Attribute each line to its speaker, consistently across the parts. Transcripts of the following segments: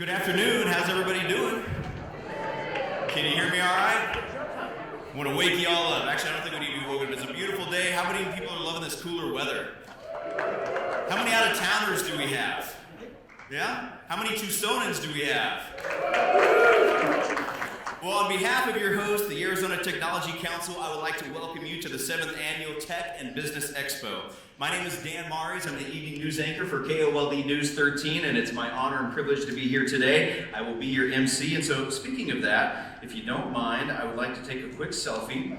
Speaker 1: Good afternoon. How's everybody doing? Can you hear me all right? I want to wake you all up. Actually, I don't think we need to be woken up. It's a beautiful day. How many people are loving this cooler weather? How many out-of-towners do we have? Yeah? How many Tucsonans do we have? Well, on behalf of your host, the Arizona Technology Council, I would like to welcome you to the 7th Annual Tech and Business Expo. My name is Dan Mares. I'm the evening news anchor for KOLD News 13, and it's my honor and privilege to be here today. I will be your MC, and so speaking of that, if you don't mind, I would like to take a quick selfie,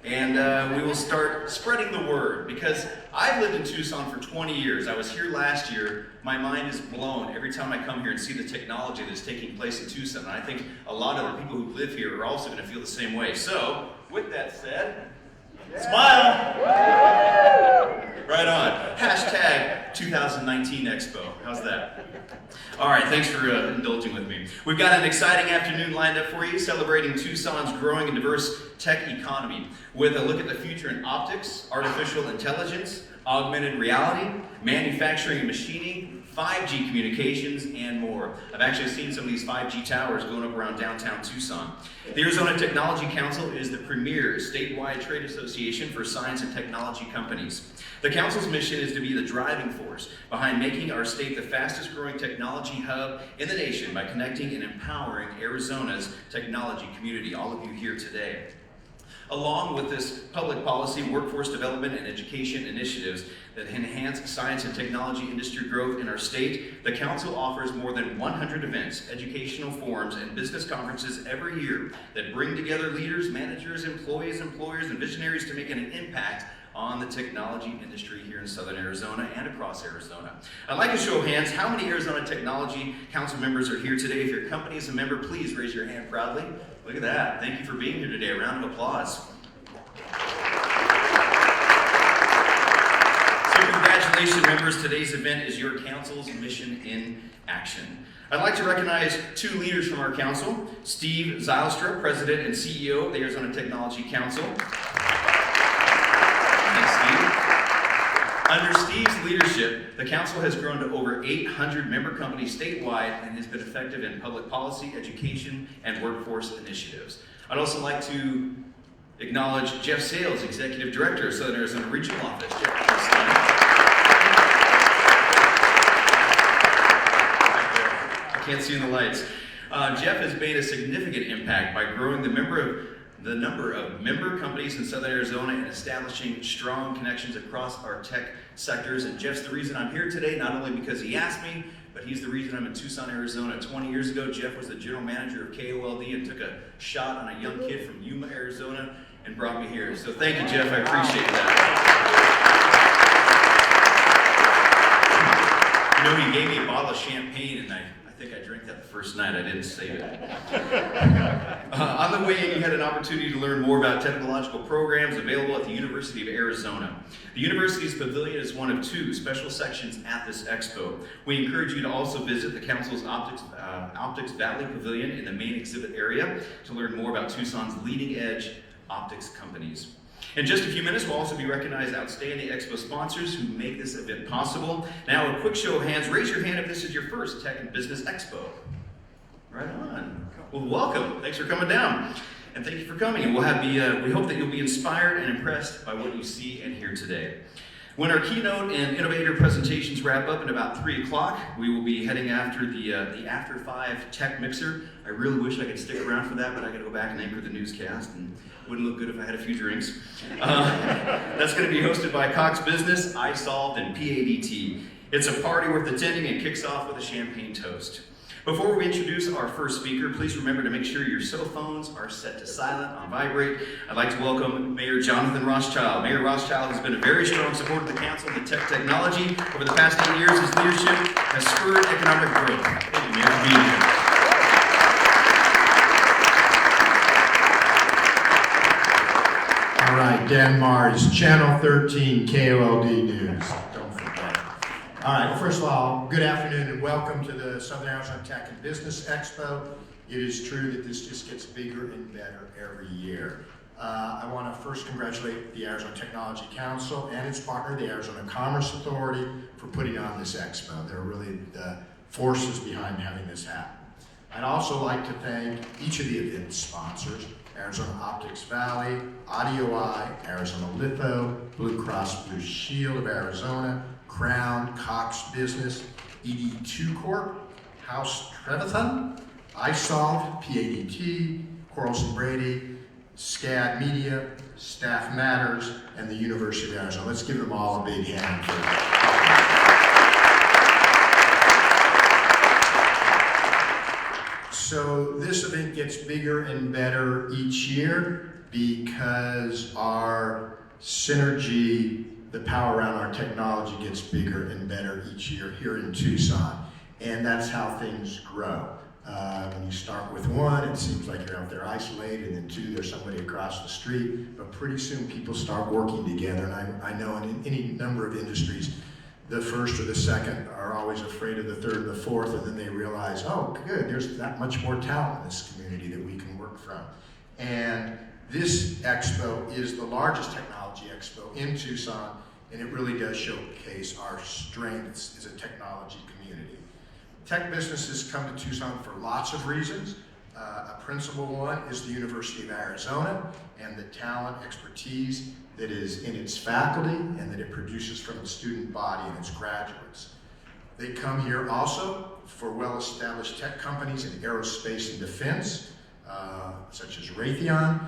Speaker 1: and we will start spreading the word, because I've lived in Tucson for 20 years. I was here last year. My mind is blown every time I come here and see the technology that's taking place in Tucson, and I think a lot of the people who live here are also going to feel the same way. So, with that said, smile! Right on. Hashtag 2019 Expo. How's that? All right, thanks for indulging with me. We've got an exciting afternoon lined up for you, celebrating Tucson's growing and diverse tech economy with a look at the future in optics, artificial intelligence, augmented reality, manufacturing and machining, 5G communications, and more. I've actually seen some of these 5G towers going up around downtown Tucson. The Arizona Technology Council is the premier statewide trade association for science and technology companies. The council's mission is to be the driving force behind making our state the fastest growing technology hub in the nation by connecting and empowering Arizona's technology community, all of you here today. Along with this public policy, workforce development, and education initiatives that enhance science and technology industry growth in our state, the Council offers more than 100 events, educational forums, and business conferences every year that bring together leaders, managers, employees, employers, and visionaries to make an impact on the technology industry here in Southern Arizona and across Arizona. I'd like to show of hands how many Arizona Technology Council members are here today. If your company is a member, please raise your hand proudly. Look at that. Thank you for being here today. A round of applause. So congratulations, members. Today's event is your council's mission in action. I'd like to recognize two leaders from our council, Steve Zylstra, President and CEO of the Arizona Technology Council. Under Steve's leadership, the council has grown to over 800 member companies statewide and has been effective in public policy, education, and workforce initiatives. I'd also like to acknowledge Jeff Sales, Executive Director of Southern Arizona Regional Office. Jeff, I can't see in the lights. Jeff has made a significant impact by growing the number of member companies in Southern Arizona and establishing strong connections across our tech sectors. And Jeff's the reason I'm here today, not only because he asked me, but he's the reason I'm in Tucson, Arizona. 20 years ago, Jeff was the general manager of KOLD and took a shot on a young kid from Yuma, Arizona, and brought me here. So thank you, Jeff. I appreciate that. You know, he gave me a bottle of champagne, and I think I drank that the first night. I didn't save it. On the way in, you had an opportunity to learn more about technological programs available at the University of Arizona. The university's pavilion is one of two special sections at this expo. We encourage you to also visit the council's Optics Valley Pavilion in the main exhibit area to learn more about Tucson's leading-edge optics companies. In just a few minutes, we'll also be recognizing outstanding expo sponsors who make this event possible. Now, a quick show of hands. Raise your hand if this is your first Tech and Business Expo. Right on. Well, welcome. Thanks for coming down. And thank you for coming. And we hope that you'll be inspired and impressed by what you see and hear today. When our keynote and innovator presentations wrap up at about 3 o'clock, we will be heading after the After 5 Tech Mixer. I really wish I could stick around for that, but I got to go back and anchor the newscast, and it wouldn't look good if I had a few drinks. That's going to be hosted by Cox Business, iSolved, and PADT. It's a party worth attending and kicks off with a champagne toast. Before we introduce our first speaker, please remember to make sure your cell phones are set to silent on vibrate. I'd like to welcome Mayor Jonathan Rothschild. Mayor Rothschild has been a very strong supporter of the council and the tech technology. Over the past 8 years, his leadership has spurred economic growth. Thank you, Mayor, for being here.
Speaker 2: All right, Dan Mars, Channel 13 KOLD News. All right, well, first of all, good afternoon and welcome to the Southern Arizona Tech and Business Expo. It is true that this just gets bigger and better every year. I want to first congratulate the Arizona Technology Council and its partner, the Arizona Commerce Authority, for putting on this expo. They're really the forces behind having this happen. I'd also like to thank each of the event sponsors: Arizona Optics Valley, Audio Eye, Arizona Litho, Blue Cross Blue Shield of Arizona, Crown, Cox Business, ED2 Corp, House Trevathan, iSolved, PADT, Corlson Brady, SCAD Media, Staff Matters, and the University of Arizona. Let's give them all a big hand for So this event gets bigger and better each year because our synergy, the power around our technology, gets bigger and better each year here in Tucson. And that's how things grow. When you start with one, it seems like you're out there isolated, and then two, there's somebody across the street. But pretty soon people start working together. And I know in any number of industries, the first or the second are always afraid of the third or the fourth, and then they realize, oh, good, there's that much more talent in this community that we can work from. And this expo is the largest technology expo in Tucson, and it really does showcase our strengths as a technology community. Tech businesses come to Tucson for lots of reasons. A principal one is the University of Arizona and the talent, expertise that is in its faculty and that it produces from the student body and its graduates. They come here also for well-established tech companies in aerospace and defense, such as Raytheon,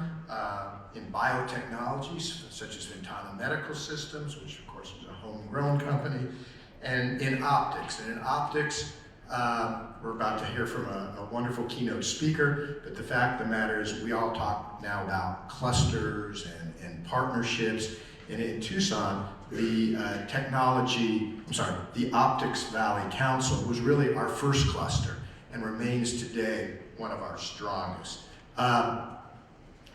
Speaker 2: in biotechnologies, such as Ventana Medical Systems, which of course is a homegrown company, and in optics. And in optics, we're about to hear from a wonderful keynote speaker, but the fact of the matter is we all talk now about clusters and partnerships. And in Tucson, the the Optics Valley Council was really our first cluster and remains today one of our strongest.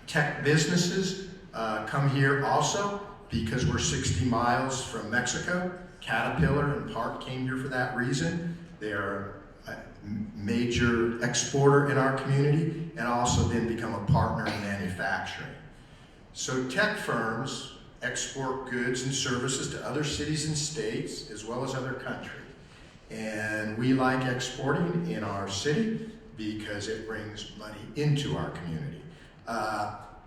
Speaker 2: Tech businesses come here also because we're 60 miles from Mexico. Caterpillar in part came here for that reason. They are a major exporter in our community and also then become a partner in manufacturing. So tech firms export goods and services to other cities and states as well as other countries. And we like exporting in our city because it brings money into our community.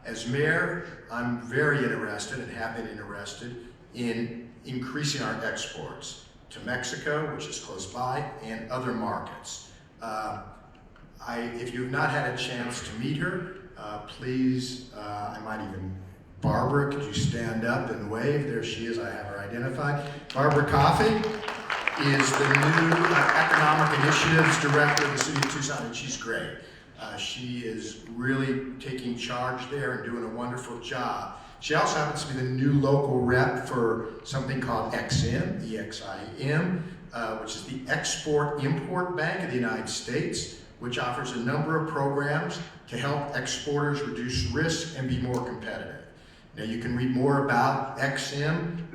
Speaker 2: As mayor, I'm very interested and have been interested in increasing our exports to Mexico, which is close by, and other markets. If you've not had a chance to meet her, please, I might even, Barbara, could you stand up and wave? There she is, I have her identified. Barbara Coffey is the new Economic Initiatives Director of the City of Tucson, and she's great. She is really taking charge there and doing a wonderful job. She also happens to be the new local rep for something called EXIM, E-X-I-M, which is the Export-Import Bank of the United States, which offers a number of programs to help exporters reduce risk and be more competitive. Now you can read more about EXIM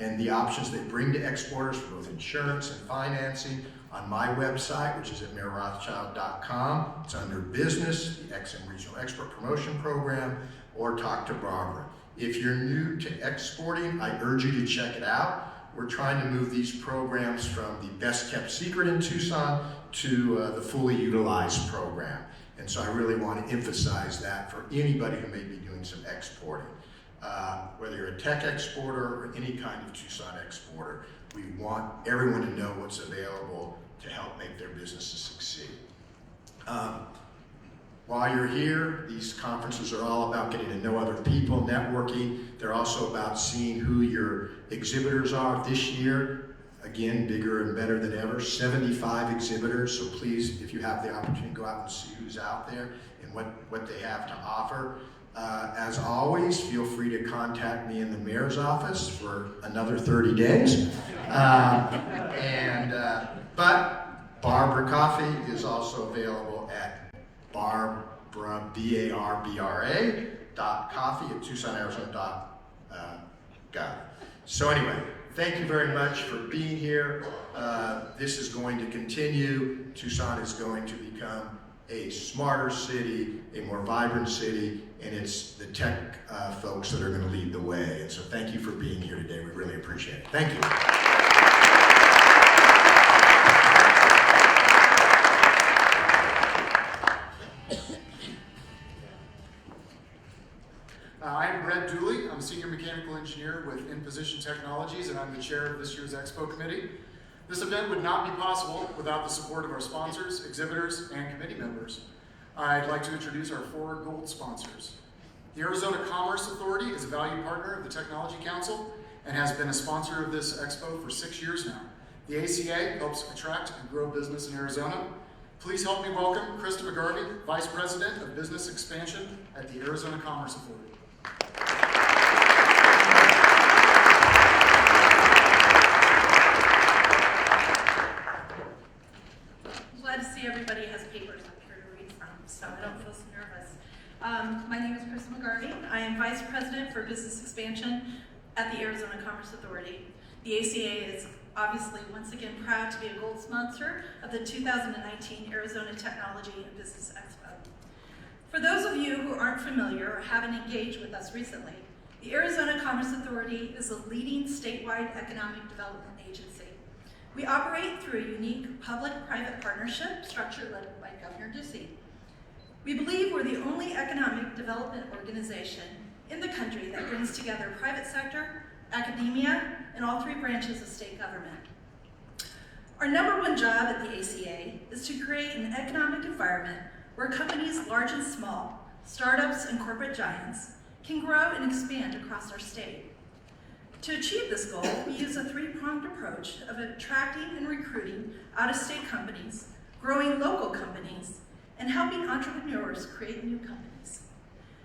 Speaker 2: and the options they bring to exporters for both insurance and financing on my website, which is at mayorrothschild.com. It's under business, the EXIM Regional Export Promotion Program, or talk to Barbara. If you're new to exporting, I urge you to check it out. We're trying to move these programs from the best kept secret in Tucson to the fully utilized program. And so I really want to emphasize that for anybody who may be doing some exporting. Whether you're a tech exporter or any kind of Tucson exporter, we want everyone to know what's available to help make their businesses succeed. While you're here, these conferences are all about getting to know other people, networking. They're also about seeing who your exhibitors are. This year, again, bigger and better than ever, 75 exhibitors. So please, if you have the opportunity, go out and see who's out there and what they have to offer. As always, feel free to contact me in the mayor's office for another 30 days. But Barbara Coffey is also available at Barbara, B-A-R-B-R-A, .coffee at TucsonArizona.gov. So anyway, thank you very much for being here. This is going to continue. Tucson is going to become a smarter city, a more vibrant city, and it's the tech folks that are going to lead the way. And so thank you for being here today. We really appreciate it. Thank you.
Speaker 3: in Position Technologies, and I'm the chair of this year's Expo Committee. This event would not be possible without the support of our sponsors, exhibitors, and committee members. I'd like to introduce our 4 gold sponsors. The Arizona Commerce Authority is a valued partner of the Technology Council and has been a sponsor of this expo for 6 years now. The ACA helps attract and grow business in Arizona. Please help me welcome Krista McGarvey, Vice President of Business Expansion at the Arizona Commerce Authority.
Speaker 4: Glad to see everybody has papers up here to read from, so I don't feel so nervous. My name is Krista McGarvey. I am Vice President for Business Expansion at the Arizona Commerce Authority. The ACA is obviously once again proud to be a gold sponsor of the 2019 Arizona Technology and Business Expo. For those of you who aren't familiar or haven't engaged with us recently, the Arizona Commerce Authority is a leading statewide economic development agency. We operate through a unique public-private partnership structure led by Governor Ducey. We believe we're the only economic development organization in the country that brings together private sector, academia, and all 3 branches of state government. Our #1 job at the ACA is to create an economic environment where companies large and small, startups and corporate giants, can grow and expand across our state. To achieve this goal, we use a 3-pronged approach of attracting and recruiting out-of-state companies, growing local companies, and helping entrepreneurs create new companies.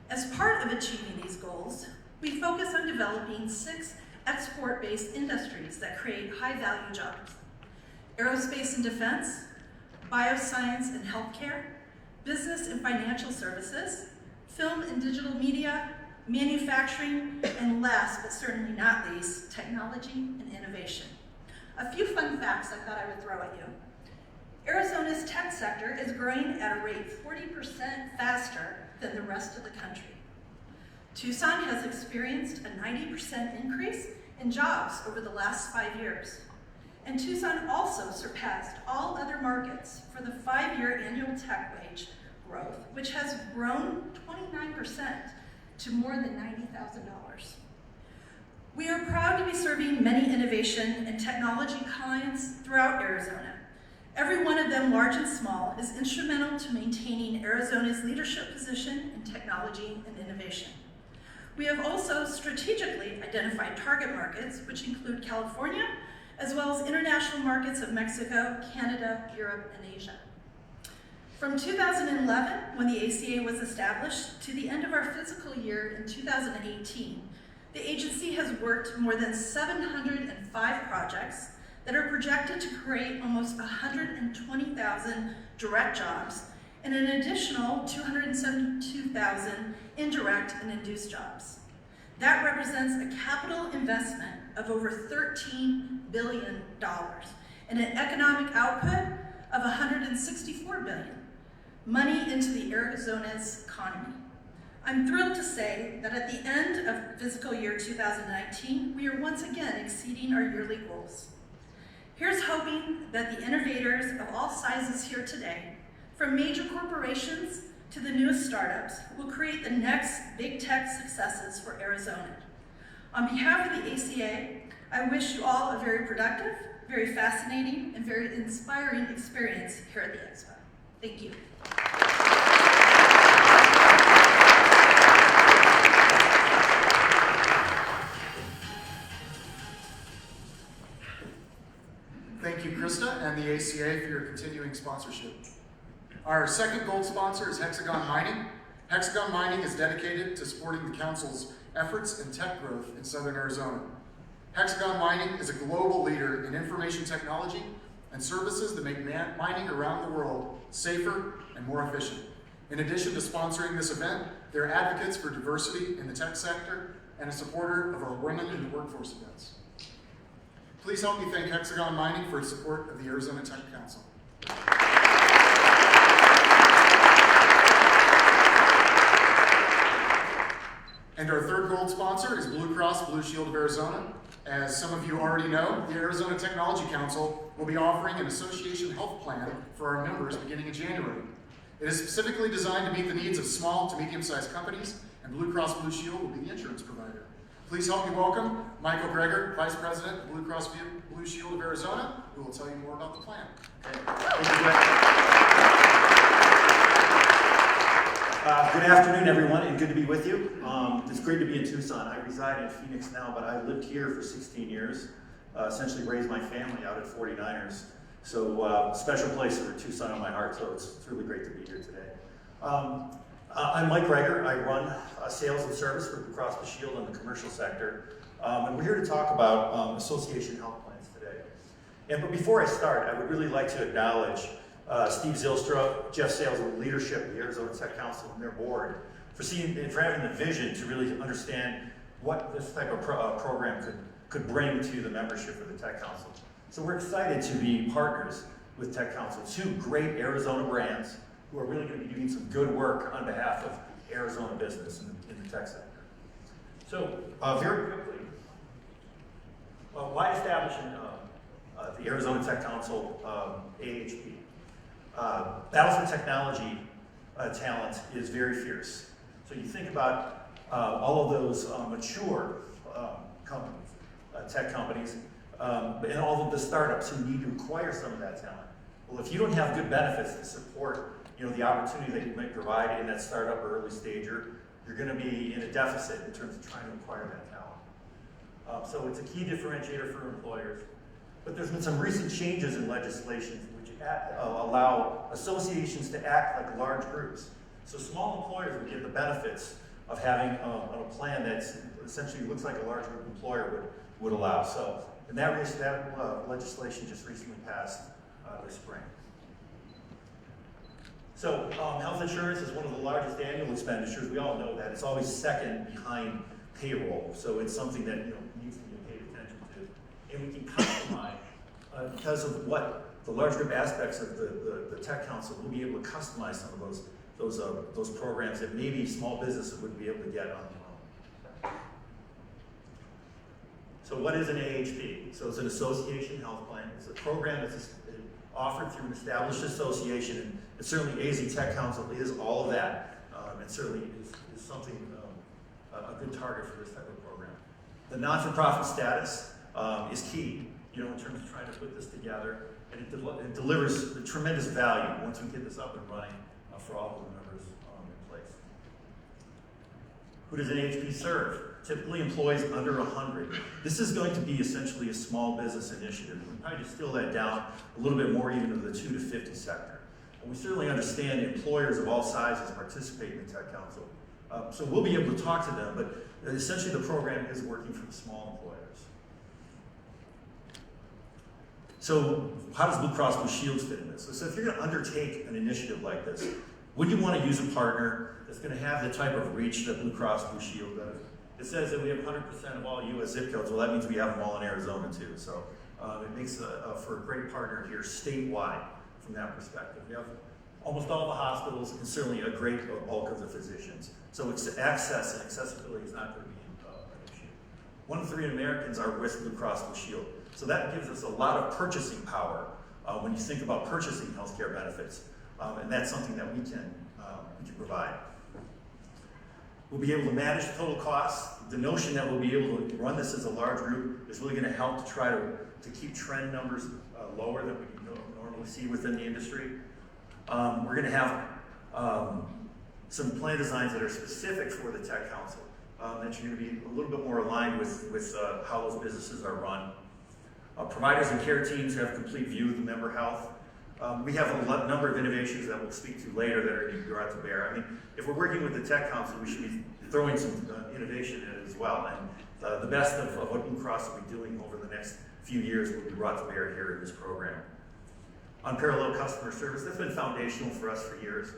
Speaker 4: As part of achieving these goals, we focus on developing 6 export-based industries that create high-value jobs: aerospace and defense, bioscience and healthcare, business and financial services, film and digital media, manufacturing, and last but certainly not least, technology and innovation. A few fun facts I thought I would throw at you. Arizona's tech sector is growing at a rate 40% faster than the rest of the country. Tucson has experienced a 90% increase in jobs over the last 5 years. And Tucson also surpassed all other markets for the 5-year annual tech wage growth, which has grown 29% to more than $90,000. We are proud to be serving many innovation and technology clients throughout Arizona. Every one of them, large and small, is instrumental to maintaining Arizona's leadership position in technology and innovation. We have also strategically identified target markets, which include California, as well as international markets of Mexico, Canada, Europe, and Asia. From 2011, when the ACA was established, to the end of our fiscal year in 2018, the agency has worked more than 705 projects that are projected to create almost 120,000 direct jobs and an additional 272,000 indirect and induced jobs. That represents a capital investment of over $13 billion and an economic output of $164 billion, money into the Arizona's economy. I'm thrilled to say that at the end of fiscal year 2019, we are once again exceeding our yearly goals. Here's hoping that the innovators of all sizes here today, from major corporations to the newest startups, will create the next big tech successes for Arizona. On behalf of the ACA, I wish you all a very productive, very fascinating, and very inspiring experience here at the Expo. Thank you.
Speaker 3: Thank you, Krista, and the ACA for your continuing sponsorship. Our second gold sponsor is Hexagon Mining. Hexagon Mining is dedicated to supporting the Council's efforts in tech growth in Southern Arizona. Hexagon Mining is a global leader in information technology and services that make mining around the world safer and more efficient. In addition to sponsoring this event, they're advocates for diversity in the tech sector and a supporter of our Women in the Workforce events. Please help me thank Hexagon Mining for its support of the Arizona Tech Council. And our third gold sponsor is Blue Cross Blue Shield of Arizona. As some of you already know, the Arizona Technology Council will be offering an association health plan for our members beginning in January. It is specifically designed to meet the needs of small to medium-sized companies, and Blue Cross Blue Shield will be the insurance provider. Please help me welcome Michael Greger, Vice President, Blue Cross Blue Shield of Arizona, who will tell you more about the plan.
Speaker 5: Okay. Thank you, Greg. Good afternoon, everyone, and good to be with you. It's great to be in Tucson. I reside in Phoenix now, but I lived here for 16 years, essentially raised my family out at 49ers. So special place for Tucson on my heart, so it's really great to be here today. I'm Mike Greger. I run sales and service for Blue Cross Blue Shield in the commercial sector. And we're here to talk about association health plans today. But before I start, I would really like to acknowledge Steve Zylstra, Jeff Sales, and the leadership of the Arizona Tech Council and their board for having the vision to really understand what this type of program could bring to the membership of the Tech Council. So we're excited to be partners with Tech Council, two great Arizona brands who are really going to be doing some good work on behalf of Arizona business in the tech sector. So very quickly, why establishing the Arizona Tech Council AHP? Battle for technology talent is very fierce. So you think about all of those mature companies, tech companies, and all of the startups who need to acquire some of that talent. Well, if you don't have good benefits to support, the opportunity that you might provide in that startup or early stager, you're going to be in a deficit in terms of trying to acquire that talent. So it's a key differentiator for employers. But there's been some recent changes in legislation which allow associations to act like large groups. So small employers would get the benefits of having a plan that essentially looks like a large group employer would allow. So, and that legislation just recently passed this spring. So health insurance is one of the largest annual expenditures. We all know that. It's always second behind payroll. So it's something that needs to be paid attention to. And we can customize, because of what the large group aspects of the Tech Council, we'll be able to customize some of those programs that maybe small businesses wouldn't be able to get on their own. So what is an AHP? So it's an association health plan. It's a program that's offered through an established association, and certainly AZTC Council is all of that, and certainly is something, a good target for this type of program. The non-for-profit status is key, in terms of trying to put this together, and it delivers a tremendous value once we get this up and running for all of the members in place. Who does an AHP serve? Typically employees under 100. This is going to be essentially a small business initiative. We probably distill that down a little bit more even to the 2 to 50 sector. And we certainly understand employers of all sizes participate in the Tech Council. So we'll be able to talk to them, but essentially the program is working for the small employers. So how does Blue Cross Blue Shield fit in this? So if you're going to undertake an initiative like this, would you want to use a partner that's going to have the type of reach that Blue Cross Blue Shield does? It says that we have 100% of all U.S. zip codes. Well, that means we have them all in Arizona too. So it makes for a great partner here statewide from that perspective. We have almost all the hospitals and certainly a great bulk of the physicians. So it's access and accessibility is not going to be an issue. 1 in 3 Americans are with Blue Cross Blue Shield. So that gives us a lot of purchasing power when you think about purchasing healthcare benefits. And that's something that we can provide. We'll be able to manage the total costs. The notion that we'll be able to run this as a large group is really going to help to try to keep trend numbers lower than we normally see within the industry. We're going to have some plan designs that are specific for the Tech Council that you're going to be a little bit more aligned with how those businesses are run. Providers and care teams have complete view of the member health. We have a number of innovations that we'll speak to later that are going to be brought to bear. I mean, if we're working with the Tech Council, we should be throwing some innovation in it as well. And the best of what Blue Cross will be doing over the next few years will be brought to bear here in this program. Unparalleled customer service, that's been foundational for us for years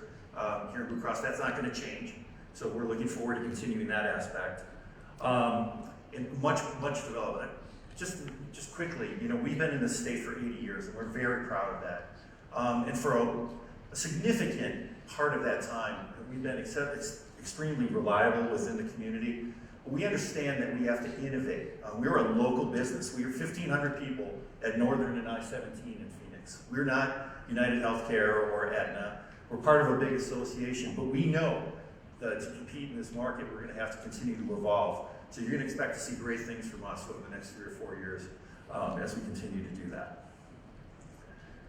Speaker 5: here in Blue Cross. That's not going to change. So we're looking forward to continuing that aspect. And much development. Just quickly, we've been in this state for 80 years, and we're very proud of that. And for a significant part of that time, we've been extremely reliable within the community. We understand that we have to innovate. We're a local business. We are 1,500 people at Northern and I-17 in Phoenix. We're not United Healthcare or Aetna. We're part of a big association, but we know that to compete in this market, we're going to have to continue to evolve. So you're going to expect to see great things from us over the next 3 or 4 years as we continue to do that.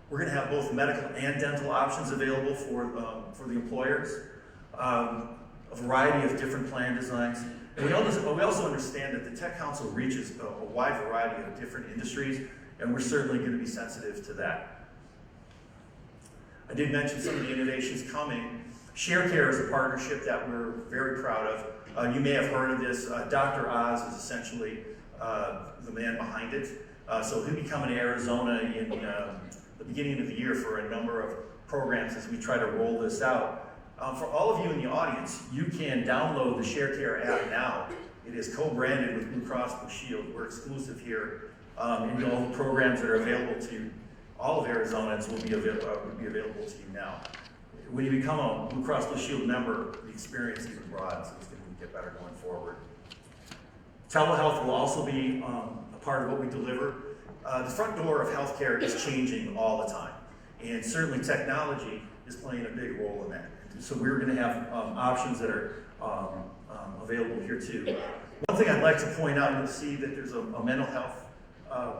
Speaker 5: We're going to have both medical and dental options available for the employers, a variety of different plan designs. And we also understand that the Tech Council reaches a wide variety of different industries, and we're certainly going to be sensitive to that. I did mention some of the innovations coming. ShareCare is a partnership that we're very proud of. You may have heard of this. Dr. Oz is essentially the man behind it. So he'll be coming to Arizona in the beginning of the year for a number of programs as we try to roll this out. For all of you in the audience, you can download the ShareCare app now. It is co-branded with Blue Cross Blue Shield. We're exclusive here. And all the programs that are available to all of Arizonans will be available to you now. When you become a Blue Cross Blue Shield member, the experience is broad, so it's going to get better going forward. Telehealth will also be a part of what we deliver. The front door of healthcare is changing all the time, and certainly technology is playing a big role in that. So we're going to have options that are available here too. One thing I'd like to point out, you'll see that there's a mental health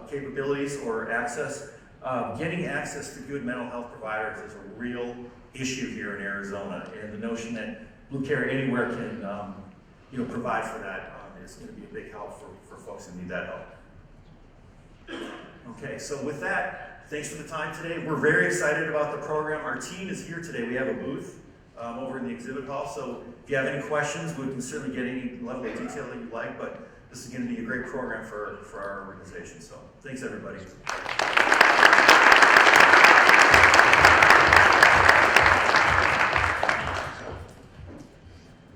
Speaker 5: capabilities or access. Getting access to good mental health providers is a real issue here in Arizona, and the notion that Blue Care Anywhere can provide for that is going to be a big help for folks that need that help. Okay, so with that, thanks for the time today. We're very excited about the program. Our team is here today. We have a booth over in the exhibit hall, so if you have any questions, we can certainly get any level of detail that you'd like, but this is going to be a great program for our organization. So thanks, everybody.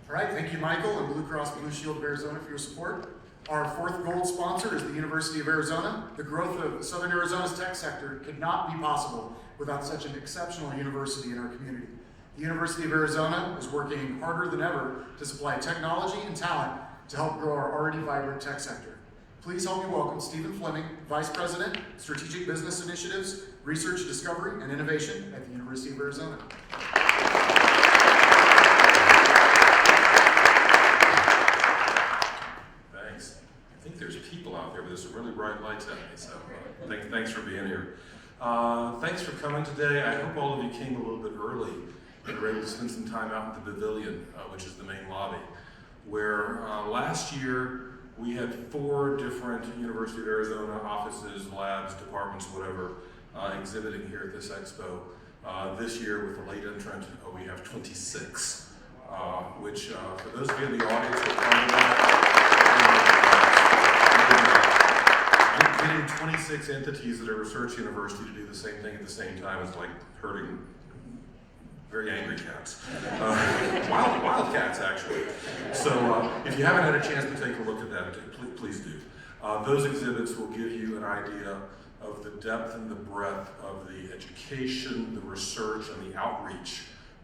Speaker 3: All right, thank you, Michael, and Blue Cross Blue Shield of Arizona for your support. Our fourth gold sponsor is the University of Arizona. The growth of Southern Arizona's tech sector could not be possible without such an exceptional university in our community. The University of Arizona is working harder than ever to supply technology and talent to help grow our already vibrant tech sector. Please help me welcome Stephen Fleming, Vice President, Strategic Business Initiatives, Research, Discovery, and Innovation at the University of Arizona.
Speaker 6: Thanks. I think there's people out there, but there's some really bright lights at me, so thanks for being here. Thanks for coming today. I hope all of you came a little bit early and were able to spend some time out in the pavilion, which is the main lobby, where last year we had 4 different University of Arizona offices, labs, departments, whatever, exhibiting here at this expo. This year, with the late entrant, we have 26, which for those of you in the audience who are part of that, getting 26 entities at a research university to do the same thing at the same time is like herding very angry cats. Wild cats, actually. So if you haven't had a chance to take a look at that, please do. Those exhibits will give you an idea of the depth and the breadth of the education, the research, and the outreach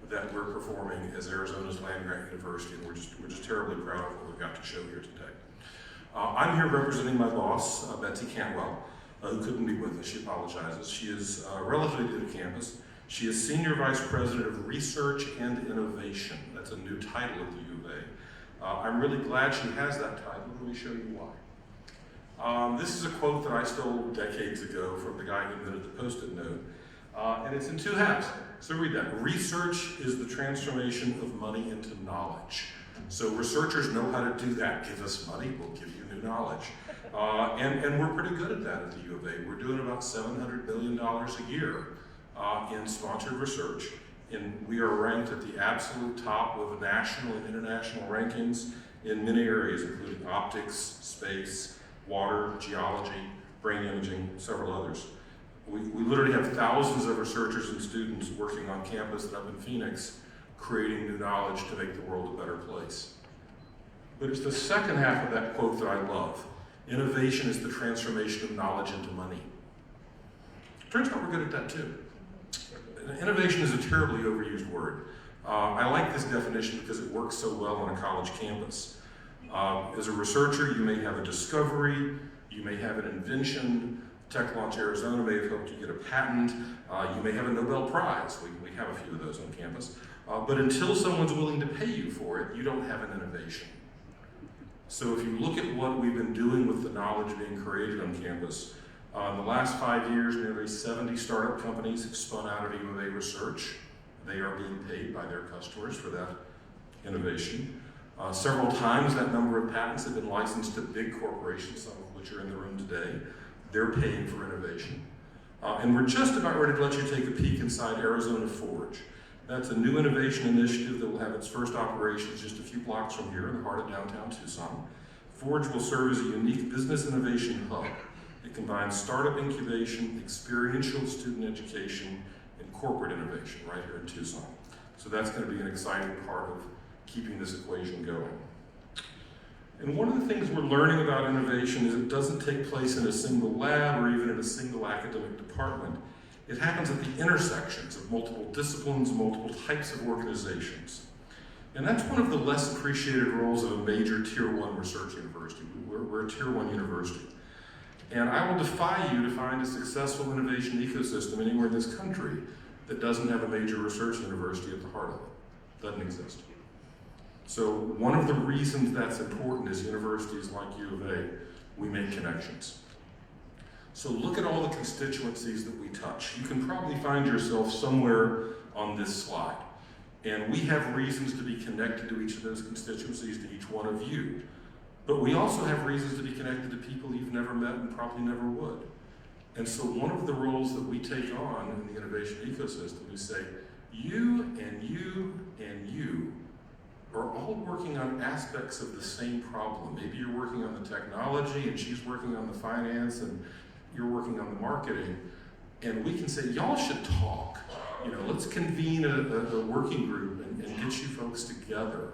Speaker 6: that we're performing as Arizona's land-grant university, and we're just terribly proud of what we've got to show here today. I'm here representing my boss, Betsy Cantwell, who couldn't be with us. She apologizes. She is relatively new to campus. She is Senior Vice President of Research and Innovation. That's a new title at the U of A. I'm really glad she has that title. Let me show you why. This is a quote that I stole decades ago from the guy who invented the Post-it note, and it's in 2 halves. So read that. Research is the transformation of money into knowledge. So researchers know how to do that. Give us money, we'll give you new knowledge. And we're pretty good at that at the U of A. We're doing about $700 billion a year in sponsored research. And we are ranked at the absolute top of national and international rankings in many areas, including optics, space, water, geology, brain imaging, several others. We literally have thousands of researchers and students working on campus and up in Phoenix, creating new knowledge to make the world a better place. But it's the second half of that quote that I love. Innovation is the transformation of knowledge into money. Turns out we're good at that too. Innovation is a terribly overused word. I like this definition because it works so well on a college campus. As a researcher, you may have a discovery, you may have an invention. Tech Launch Arizona may have helped you get a patent. You may have a Nobel Prize. We have a few of those on campus. But until someone's willing to pay you for it, you don't have an innovation. So if you look at what we've been doing with the knowledge being created on campus, in the last 5 years, nearly 70 startup companies have spun out of U of A research. They are being paid by their customers for that innovation. Several times that number of patents have been licensed to big corporations, some of which are in the room today. They're paying for innovation. And we're just about ready to let you take a peek inside Arizona Forge. That's a new innovation initiative that will have its first operations just a few blocks from here in the heart of downtown Tucson. Forge will serve as a unique business innovation hub. It combines startup incubation, experiential student education, and corporate innovation right here in Tucson. So that's going to be an exciting part of keeping this equation going. And one of the things we're learning about innovation is it doesn't take place in a single lab or even in a single academic department. It happens at the intersections of multiple disciplines, multiple types of organizations. And that's one of the less appreciated roles of a major Tier 1 research university. We're a Tier 1 university. And I will defy you to find a successful innovation ecosystem anywhere in this country that doesn't have a major research university at the heart of it. Doesn't exist. So one of the reasons that's important is universities like U of A, we make connections. So look at all the constituencies that we touch. You can probably find yourself somewhere on this slide. And we have reasons to be connected to each of those constituencies, to each one of you. But we also have reasons to be connected to people you've never met and probably never would. And so one of the roles that we take on in the innovation ecosystem is say, you and you and you are all working on aspects of the same problem. Maybe you're working on the technology and she's working on the finance and you're working on the marketing. And we can say, y'all should talk. You know, let's convene a working group and get you folks together.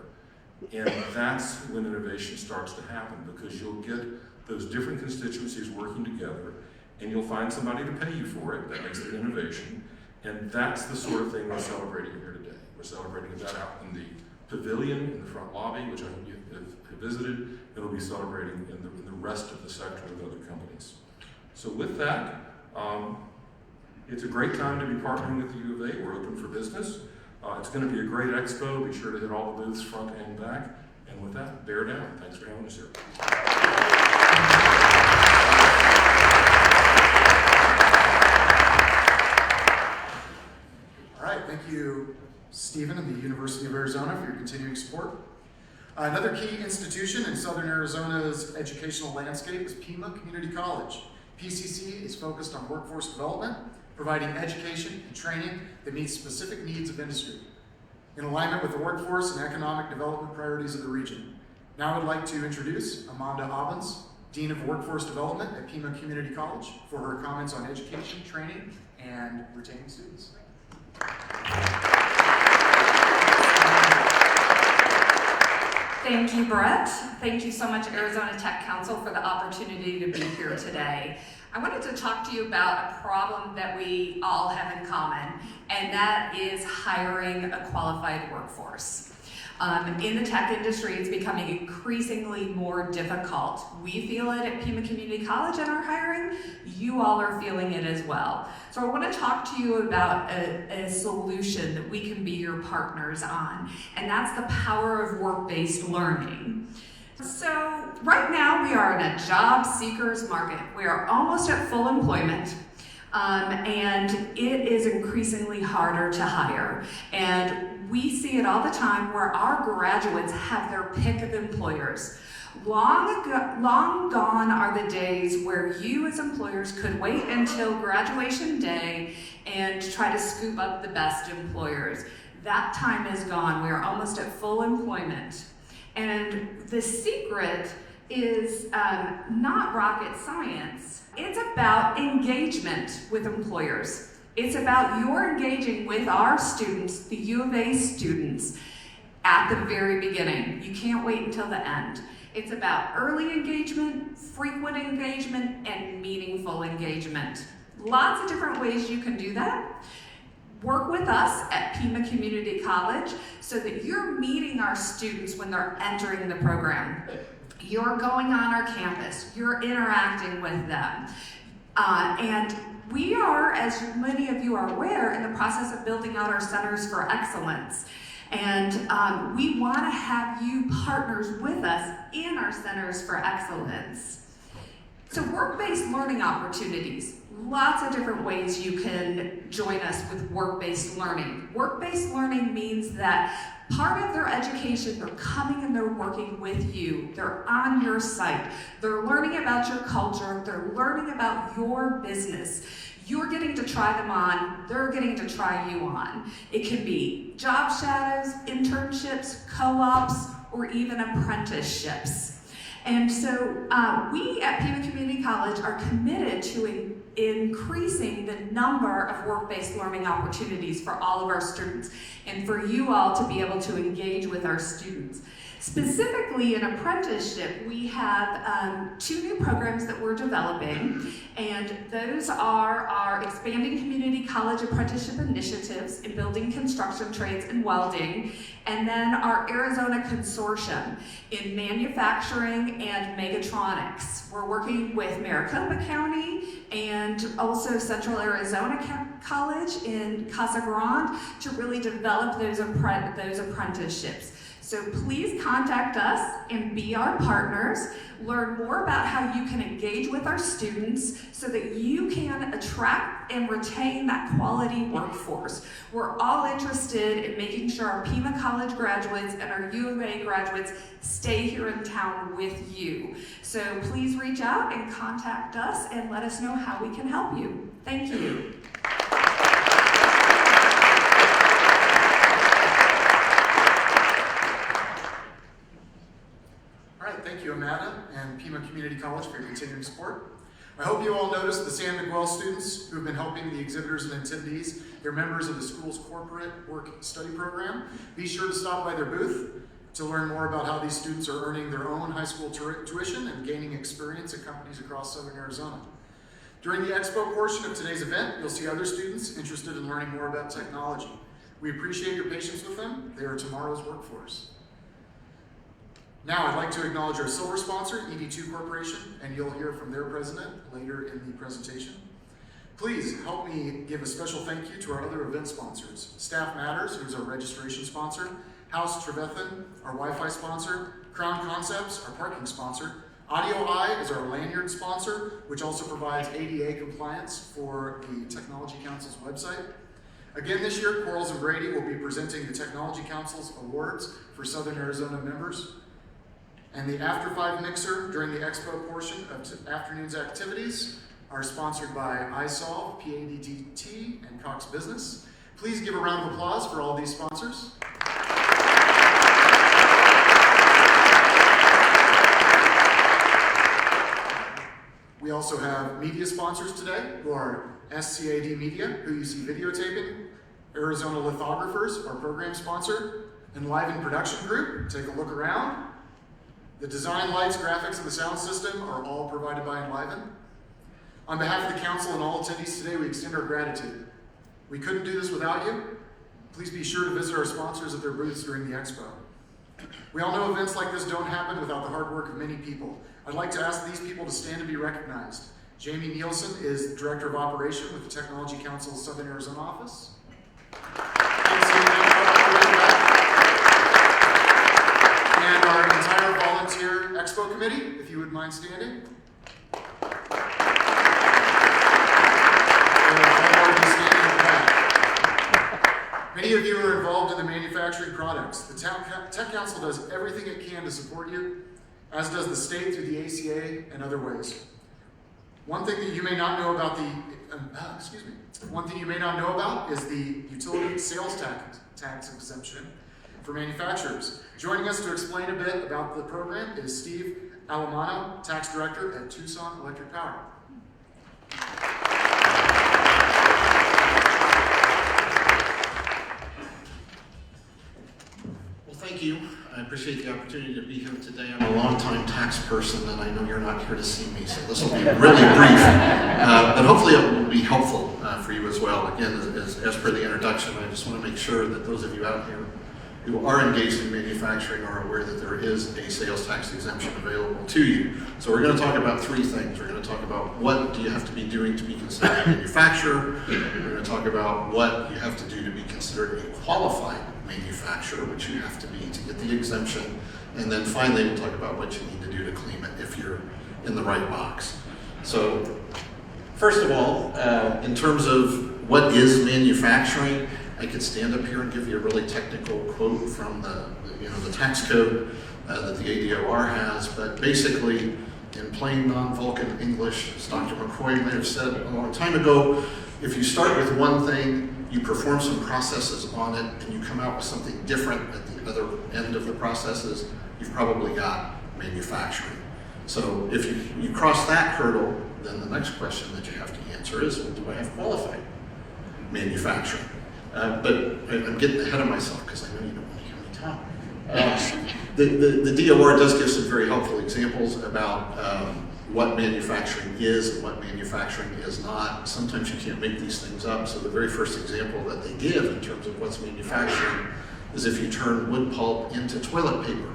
Speaker 6: And that's when innovation starts to happen, because you'll get those different constituencies working together and you'll find somebody to pay you for it. That makes it an innovation. And that's the sort of thing we're celebrating here today. We're celebrating that out in the pavilion in the front lobby, which I hope you have visited, and we'll be celebrating in the rest of the sector with other companies. So with that, it's a great time to be partnering with the U of A. We're open for business. It's going to be a great expo. Be sure to hit all the booths front and back. And with that, bear down. Thanks for having us here.
Speaker 3: All right, thank you, Stephen and the University of Arizona, for your continuing support. Another key institution in Southern Arizona's educational landscape is Pima Community College. PCC is focused on workforce development, providing education and training that meets specific needs of industry, in alignment with the workforce and economic development priorities of the region. Now I would like to introduce Amanda Obbins, Dean of Workforce Development at Pima Community College, for her comments on education, training, and retaining students.
Speaker 7: Thank you, Brett. Thank you so much, Arizona Tech Council, for the opportunity to be here today. I wanted to talk to you about a problem that we all have in common, and that is hiring a qualified workforce. In the tech industry, it's becoming increasingly more difficult. We feel it at Pima Community College in our hiring. You all are feeling it as well. So I want to talk to you about a solution that we can be your partners on, and that's the power of work-based learning. So right now we are in a job seekers market. We are almost at full employment. And it is increasingly harder to hire. And we see it all the time where our graduates have their pick of employers. Long gone are the days where you as employers could wait until graduation day and try to scoop up the best employers. That time is gone. We are almost at full employment. And the secret is not rocket science. It's about engagement with employers. It's about your engaging with our students, the U of A students, at the very beginning. You can't wait until the end. It's about early engagement, frequent engagement, and meaningful engagement. Lots of different ways you can do that. Work with us at Pima Community College so that you're meeting our students when they're entering the program. You're going on our campus, you're interacting with them. And we are, as many of you are aware, in the process of building out our centers for excellence. And we want to have you partners with us in our Centers for Excellence. So work-based learning opportunities. Lots of different ways you can join us with work-based learning. Work-based learning means that part of their education, they're coming and they're working with you. They're on your site. They're learning about your culture. They're learning about your business. You're getting to try them on. They're getting to try you on. It can be job shadows, internships, co-ops, or even apprenticeships. And so we at Pima Community College are committed to increasing the number of work-based learning opportunities for all of our students and for you all to be able to engage with our students. Specifically in apprenticeship, we have 2 new programs that we're developing, and those are our expanding community college apprenticeship initiatives in building, construction trades, and welding, and then our Arizona Consortium in manufacturing and mechatronics. We're working with Maricopa County and also Central Arizona College in Casa Grande to really develop those apprenticeships. So please contact us and be our partners. Learn more about how you can engage with our students so that you can attract and retain that quality workforce. We're all interested in making sure our Pima College graduates and our U of A graduates stay here in town with you. So please reach out and contact us and let us know how we can help you. Thank you.
Speaker 3: Thank you, Amanda and Pima Community College for your continuing support. I hope you all noticed the San Miguel students who have been helping the exhibitors and attendees. They're members of the school's corporate work study program. Be sure to stop by their booth to learn more about how these students are earning their own high school tuition and gaining experience at companies across Southern Arizona. During the expo portion of today's event, you'll see other students interested in learning more about technology. We appreciate your patience with them. They are tomorrow's workforce. Now, I'd like to acknowledge our silver sponsor, ED2 Corporation, and you'll hear from their president later in the presentation. Please help me give a special thank you to our other event sponsors. Staff Matters, who's our registration sponsor, House Trevethan, our Wi-Fi sponsor, Crown Concepts, our parking sponsor, Audio Eye is our lanyard sponsor, which also provides ADA compliance for the Technology Council's website. Again this year, Quarles and Brady will be presenting the Technology Council's awards for Southern Arizona members. And the After 5 mixer during the expo portion of afternoon's activities are sponsored by iSolve, PADT, and Cox Business. Please give a round of applause for all these sponsors. We also have media sponsors today, who are SCAD Media, who you see videotaping, Arizona Lithographers, our program sponsor, Enliven Production Group, take a look around. The design, lights, graphics, and the sound system are all provided by Enliven. On behalf of the council and all attendees today, we extend our gratitude. We couldn't do this without you. Please be sure to visit our sponsors at their booths during the expo. We all know events like this don't happen without the hard work of many people. I'd like to ask these people to stand to be recognized. Jamie Nielsen is the Director of Operation with the Technology Council's Southern Arizona office. And our entire volunteer expo committee, if you would mind standing. Many of you are involved in the manufacturing products. The Tech Council does everything it can to support you, as does the state through the ACA and other ways. One thing that you may not know about is the utility sales tax exemption for manufacturers. Joining us to explain a bit about the program is Steve Alamano, Tax Director at Tucson Electric Power.
Speaker 8: Well, thank you. I appreciate the opportunity to be here today. I'm a longtime tax person, and I know you're not here to see me, so this will be really brief. But hopefully it will be helpful for you as well. Again, as per the introduction, I just want to make sure that those of you out here who are engaged in manufacturing are aware that there is a sales tax exemption available to you. So we're going to talk about three things. We're going to talk about what do you have to be doing to be considered a manufacturer. We're going to talk about what you have to do to be considered a qualified manufacturer, which you have to be to get the exemption. And then finally, we'll talk about what you need to do to claim it if you're in the right box. So first of all, in terms of what is manufacturing, I could stand up here and give you a really technical quote from the tax code that the ADOR has, but basically, in plain non-Vulcan English, as Dr. McCoy may have said a long time ago, if you start with one thing, you perform some processes on it, and you come out with something different at the other end of the processes, you've probably got manufacturing. So if you cross that hurdle, then the next question that you have to answer is, well, do I have qualified manufacturing? But I'm getting ahead of myself because I know you don't want to hear me talk. The DOR does give some very helpful examples about what manufacturing is and what manufacturing is not. Sometimes you can't make these things up. So the very first example that they give in terms of what's manufacturing is if you turn wood pulp into toilet paper.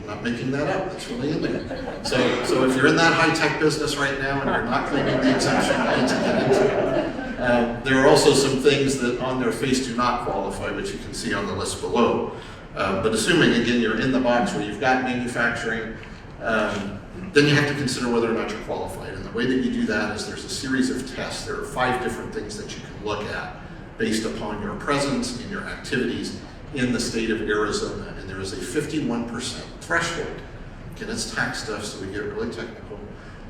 Speaker 8: I'm not making that up, that's really in there. So if you're in that high-tech business right now and you're not claiming the exemption, you need to get into it. There are also some things that on their face do not qualify, which you can see on the list below. But assuming, again, you're in the box where you've got manufacturing, then you have to consider whether or not you're qualified. And the way that you do that is there's a series of tests. There are 5 different things that you can look at based upon your presence and your activities in the state of Arizona. And there is a 51% threshold. Again, it's tax stuff, so we get really technical.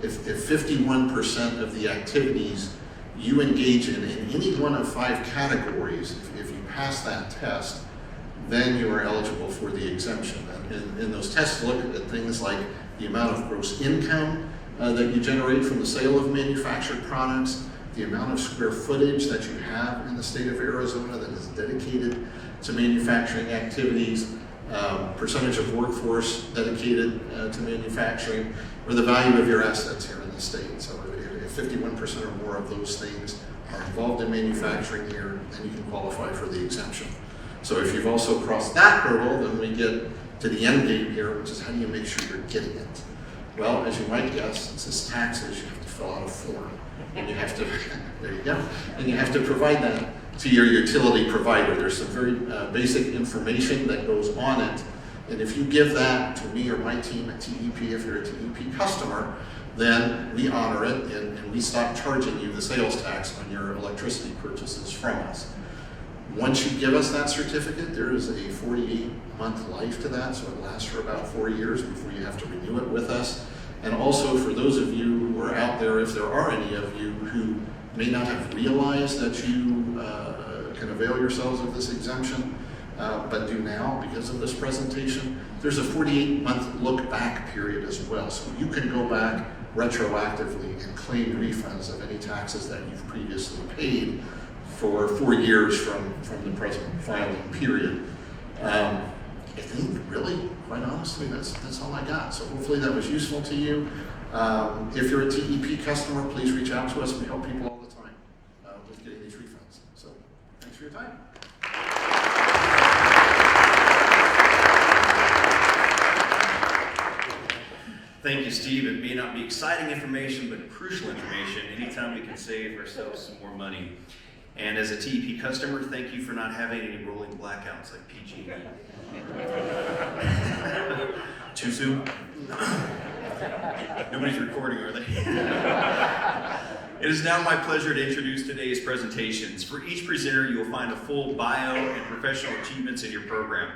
Speaker 8: If 51% of the activities you engage in any one of 5 categories, if you pass that test, then you are eligible for the exemption. And those tests look at things like the amount of gross income that you generate from the sale of manufactured products, the amount of square footage that you have in the state of Arizona that is dedicated to manufacturing activities, percentage of workforce dedicated to manufacturing, or the value of your assets here in the state. So if 51% or more of those things are involved in manufacturing here, then you can qualify for the exemption. So if you've also crossed that hurdle, then we get to the end game here, which is how do you make sure you're getting it? Well, as you might guess, since it's taxes, you have to fill out a form. And you have to, there you go, and you have to provide that to your utility provider. There's some very basic information that goes on it. And if you give that to me or my team at TEP, if you're a TEP customer, then we honor it and we stop charging you the sales tax on your electricity purchases from us. Once you give us that certificate, there is a 48-month life to that, so it lasts for about 4 years before you have to renew it with us. And also for those of you who are out there, if there are any of you who may not have realized that you can avail yourselves of this exemption, but do now because of this presentation, there's a 48-month look-back period as well. So you can go back retroactively and claim refunds of any taxes that you've previously paid for 4 years from the present filing period. I think really, quite honestly, that's all I got. So hopefully that was useful to you. If you're a TEP customer, please reach out to us. We help people all the time with getting these refunds. So thanks for your time.
Speaker 1: Thank you, Steve. It may not be exciting information, but crucial information. Anytime we can save ourselves some more money. And as a TEP customer, thank you for not having any rolling blackouts like PG. Too soon? Nobody's recording, are they? It is now my pleasure to introduce today's presentations. For each presenter, you will find a full bio and professional achievements in your program.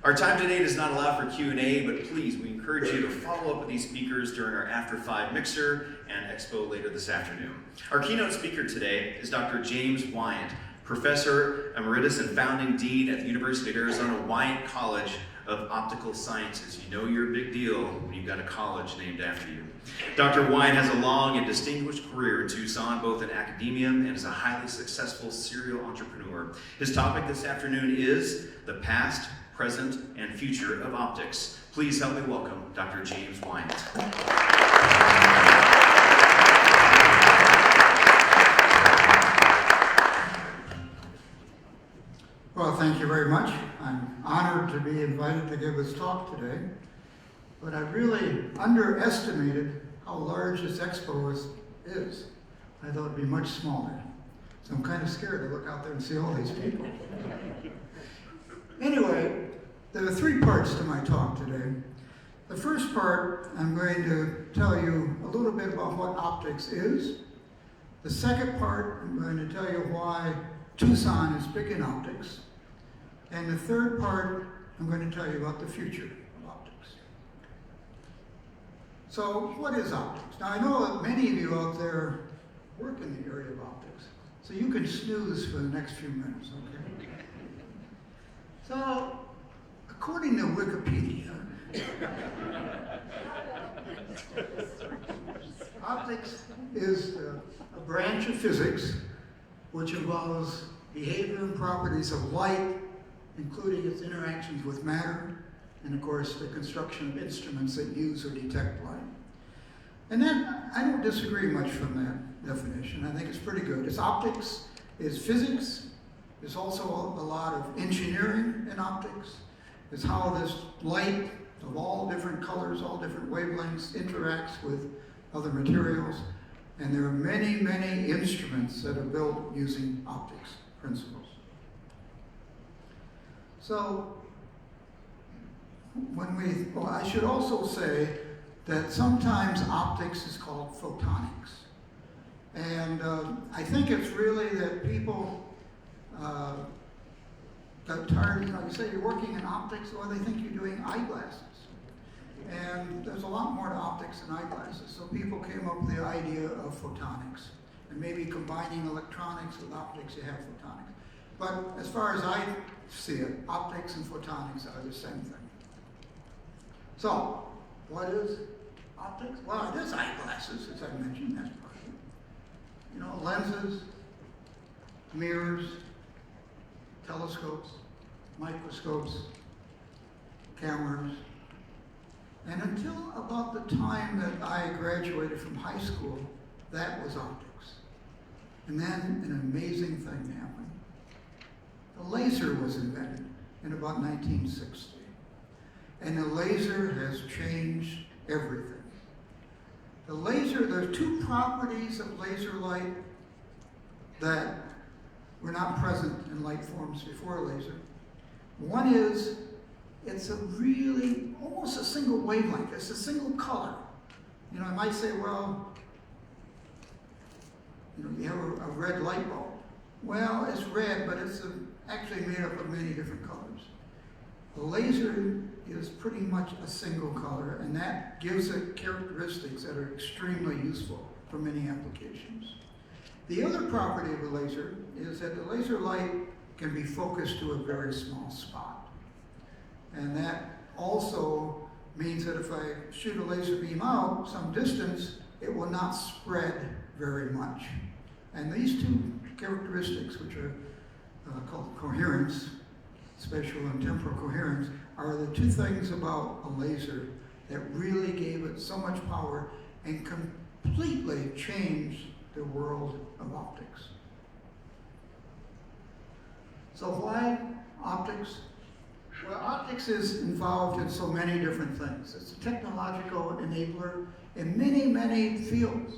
Speaker 1: Our time today does not allow for Q&A, but please, we encourage you to follow up with these speakers during our After 5 Mixer and Expo later this afternoon. Our keynote speaker today is Dr. James Wyant, Professor Emeritus and Founding Dean at the University of Arizona Wyant College of Optical Sciences. You know you're a big deal when you've got a college named after you. Dr. Wyant has a long and distinguished career in Tucson, both in academia and as a highly successful serial entrepreneur. His topic this afternoon is the past, present, and future of optics. Please help me welcome Dr. James Wyant.
Speaker 9: Well, thank you very much. I'm honored to be invited to give this talk today, but I really underestimated how large this expo is. I thought it'd be much smaller. So I'm kind of scared to look out there and see all these people. Anyway, there are 3 parts to my talk today. The first part, I'm going to tell you a little bit about what optics is. The second part, I'm going to tell you why Tucson is big in optics. And the third part, I'm going to tell you about the future of optics. So, what is optics? Now, I know that many of you out there work in the area of optics, so you can snooze for the next few minutes, okay? So, according to Wikipedia, optics is a branch of physics which involves behavior and properties of light, including its interactions with matter, and of course the construction of instruments that use or detect light. And then I don't disagree much from that definition. I think it's pretty good. It's optics, it's physics, there's also a lot of engineering in optics. It's how this light of all different colors, all different wavelengths interacts with other materials. And there are many, many instruments that are built using optics principles. So, I should also say that sometimes optics is called photonics. And I think it's really that people got tired, you say you're working in optics, or they think you're doing eyeglasses. And there's a lot more to optics than eyeglasses. So people came up with the idea of photonics. And maybe combining electronics with optics, you have photonics. But as far as I see it, optics and photonics are the same thing. So, what is optics? Well, it is eyeglasses, as I mentioned, that's part of it. Lenses, mirrors, telescopes, microscopes, cameras. And until about the time that I graduated from high school, that was optics. And then an amazing thing happened. The laser was invented in about 1960. And the laser has changed everything. The laser, there are 2 properties of laser light that were not present in light forms before laser. One is, it's a really, almost a single wavelength. It's a single color. I might say, well, you have a red light bulb. Well, it's red, but it's actually made up of many different colors. The laser is pretty much a single color, and that gives it characteristics that are extremely useful for many applications. The other property of a laser is that the laser light can be focused to a very small spot. And that also means that if I shoot a laser beam out some distance, it will not spread very much. And these 2 characteristics, which are called coherence, spatial and temporal coherence, are the 2 things about a laser that really gave it so much power and completely changed the world of optics. So why optics? Well, optics is involved in so many different things. It's a technological enabler in many, many fields.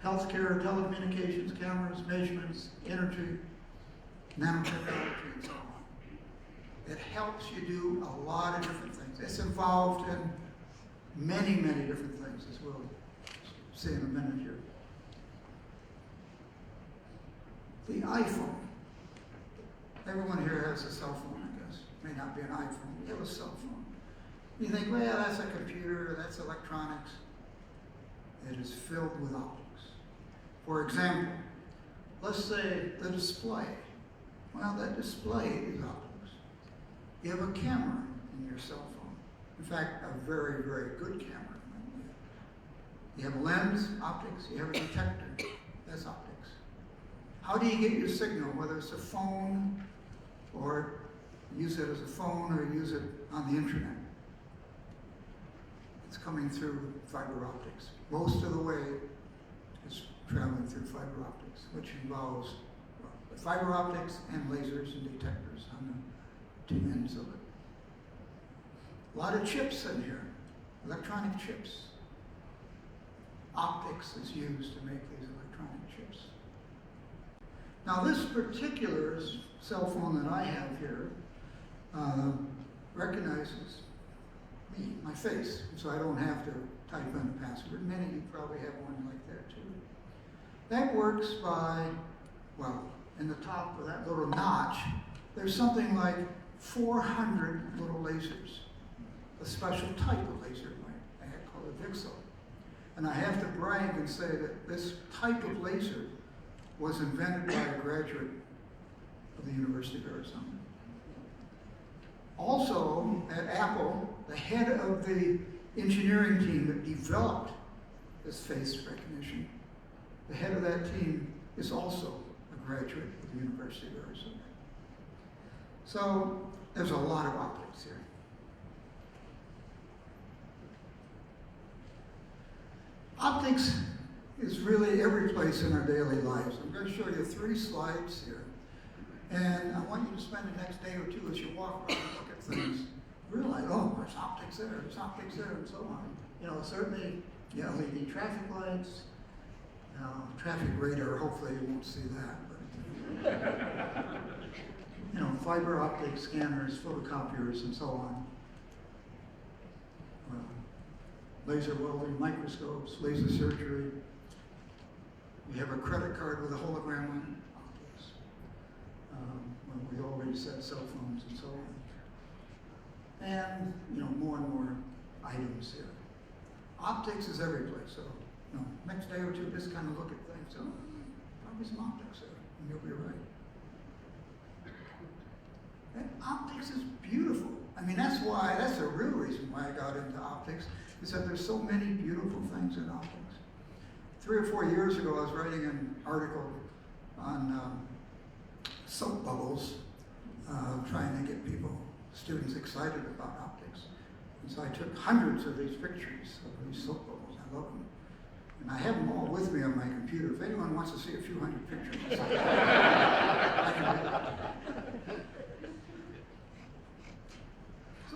Speaker 9: Healthcare, telecommunications, cameras, measurements, energy, nanotechnology, and so on. It helps you do a lot of different things. It's involved in many, many different things, as we'll see in a minute here. The iPhone. Everyone here has a cell phone, I guess. It may not be an iPhone, you have a cell phone. You think, well, that's a computer, that's electronics. It is filled with optics. For example, let's say the display. Well, that display is optics. You have a camera in your cell phone. In fact, a very, very good camera. You have a lens, optics. You have a detector, that's optics. How do you get your signal, whether it's a phone or use it as a phone or use it on the internet? It's coming through fiber optics. Most of the way it's traveling through fiber optics, which involves fiber optics and lasers and detectors on the 2 ends of it. A lot of chips in here, electronic chips. Optics is used to make these electronic chips. Now this particular cell phone that I have here recognizes me, my face, so I don't have to type in a password. Many of you probably have one like that too. That works by, well, in the top of that little notch, there's something like 400 little lasers. A special type of laser, I call it VCSEL. And I have to brag and say that this type of laser was invented by a graduate of the University of Arizona. Also, at Apple, the head of the engineering team that developed this face recognition, the head of that team is also a graduate of the University of Arizona. So, there's a lot of optics here. Optics is really every place in our daily lives. I'm going to show you 3 slides here. And I want you to spend the next day or 2 as you walk around and look at things. Realize, oh, there's optics there, and so on. You know, certainly the LED traffic lights, traffic radar, hopefully you won't see that. But, you know, fiber optic scanners, photocopiers, and so on. Laser welding, microscopes, laser surgery. We have a credit card with a hologram on it, optics. We already said cell phones and so on. And, you know, more and more items here. Optics is every place, so, you know, next day or 2, just kind of look at things. Oh, probably some optics there, and you'll be right. And optics is beautiful. I mean, that's the real reason why I got into optics, is that there's so many beautiful things in optics. 3 or 4 years ago, I was writing an article on soap bubbles, trying to get students excited about optics. And so I took hundreds of these pictures of these soap bubbles. I love them. And I have them all with me on my computer. If anyone wants to see a few hundred pictures, I can do that.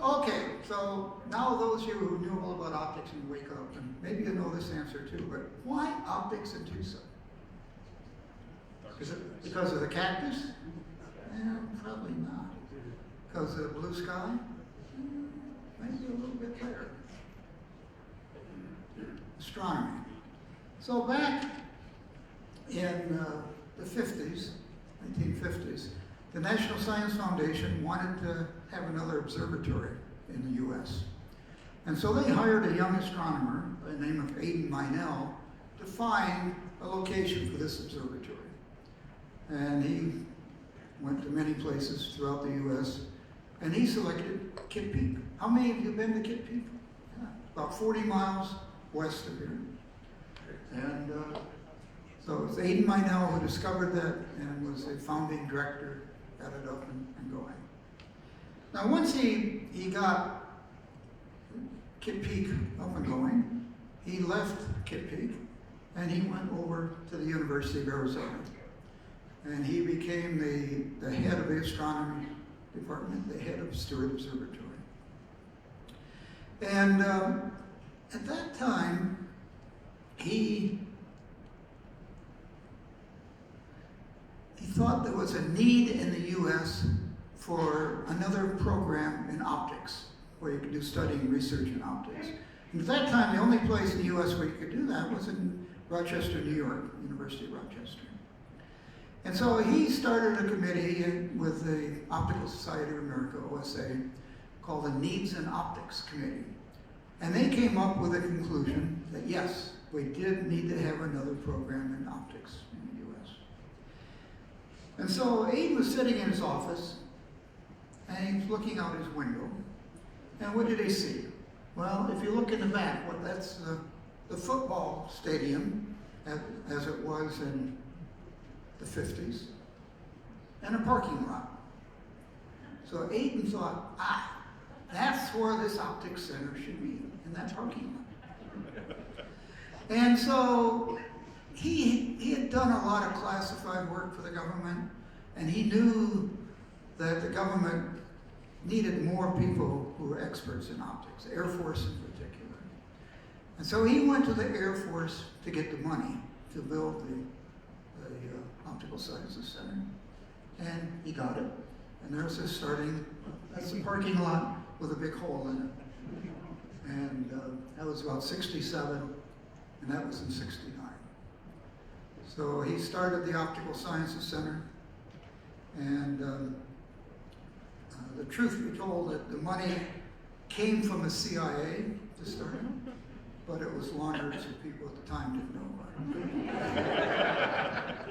Speaker 9: Okay, so now those of you who knew all about optics and wake up, and maybe you know this answer too, but why optics in Tucson? Is it because of the cactus? Probably not. Because of the blue sky? Maybe a little bit there. Astronomy. So back in the 50s, 1950s, the National Science Foundation wanted to have another observatory in the U.S. And so they hired a young astronomer by the name of Aidan Minell to find a location for this observatory. And he went to many places throughout the U.S. and he selected Kitt Peak. How many of you have been to Kitt Peak? Yeah, about 40 miles west of here. And so it was Aidan Minell who discovered that and was the founding director, got it up and going. Now once he got Kitt Peak up and going, he left Kitt Peak and he went over to the University of Arizona. And he became the head of the astronomy department, the head of Stewart Observatory. And at that time, he thought there was a need in the U.S. for another program in optics, where you could do study and research in optics. And at that time, the only place in the U.S. where you could do that was in Rochester, New York, University of Rochester. And so he started a committee with the Optical Society of America, OSA, called the Needs in Optics Committee. And they came up with a conclusion that yes, we did need to have another program in optics in the U.S. And so Abe was sitting in his office, and he was looking out his window, and what did he see? Well, if you look in the back, that's the football stadium, as it was in the 50s, and a parking lot. So Aiden thought, that's where this optics center should be, in that parking lot. And so he had done a lot of classified work for the government, and he knew that the government needed more people who were experts in optics, Air Force in particular. And so he went to the Air Force to get the money to build the Optical Sciences Center. And he got it. And there's this starting, that's the parking lot with a big hole in it. And that was about 67, and that was in 69. So he started the Optical Sciences Center, and the truth be told, that the money came from the CIA to start it, but it was laundered, so people at the time didn't know about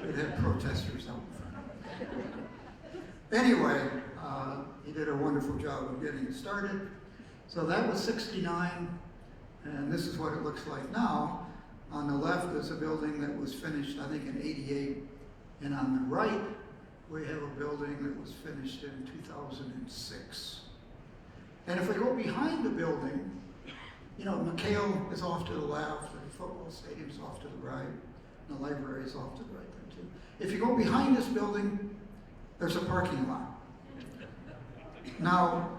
Speaker 9: it. It had protesters out in front. Anyway, he did a wonderful job of getting it started. So that was 69, and this is what it looks like now. On the left is a building that was finished, I think, in 88, and on the right, we have a building that was finished in 2006. And if we go behind the building, you know, McHale is off to the left, the football stadium's off to the right, and the library is off to the right there too. If you go behind this building, there's a parking lot. Now,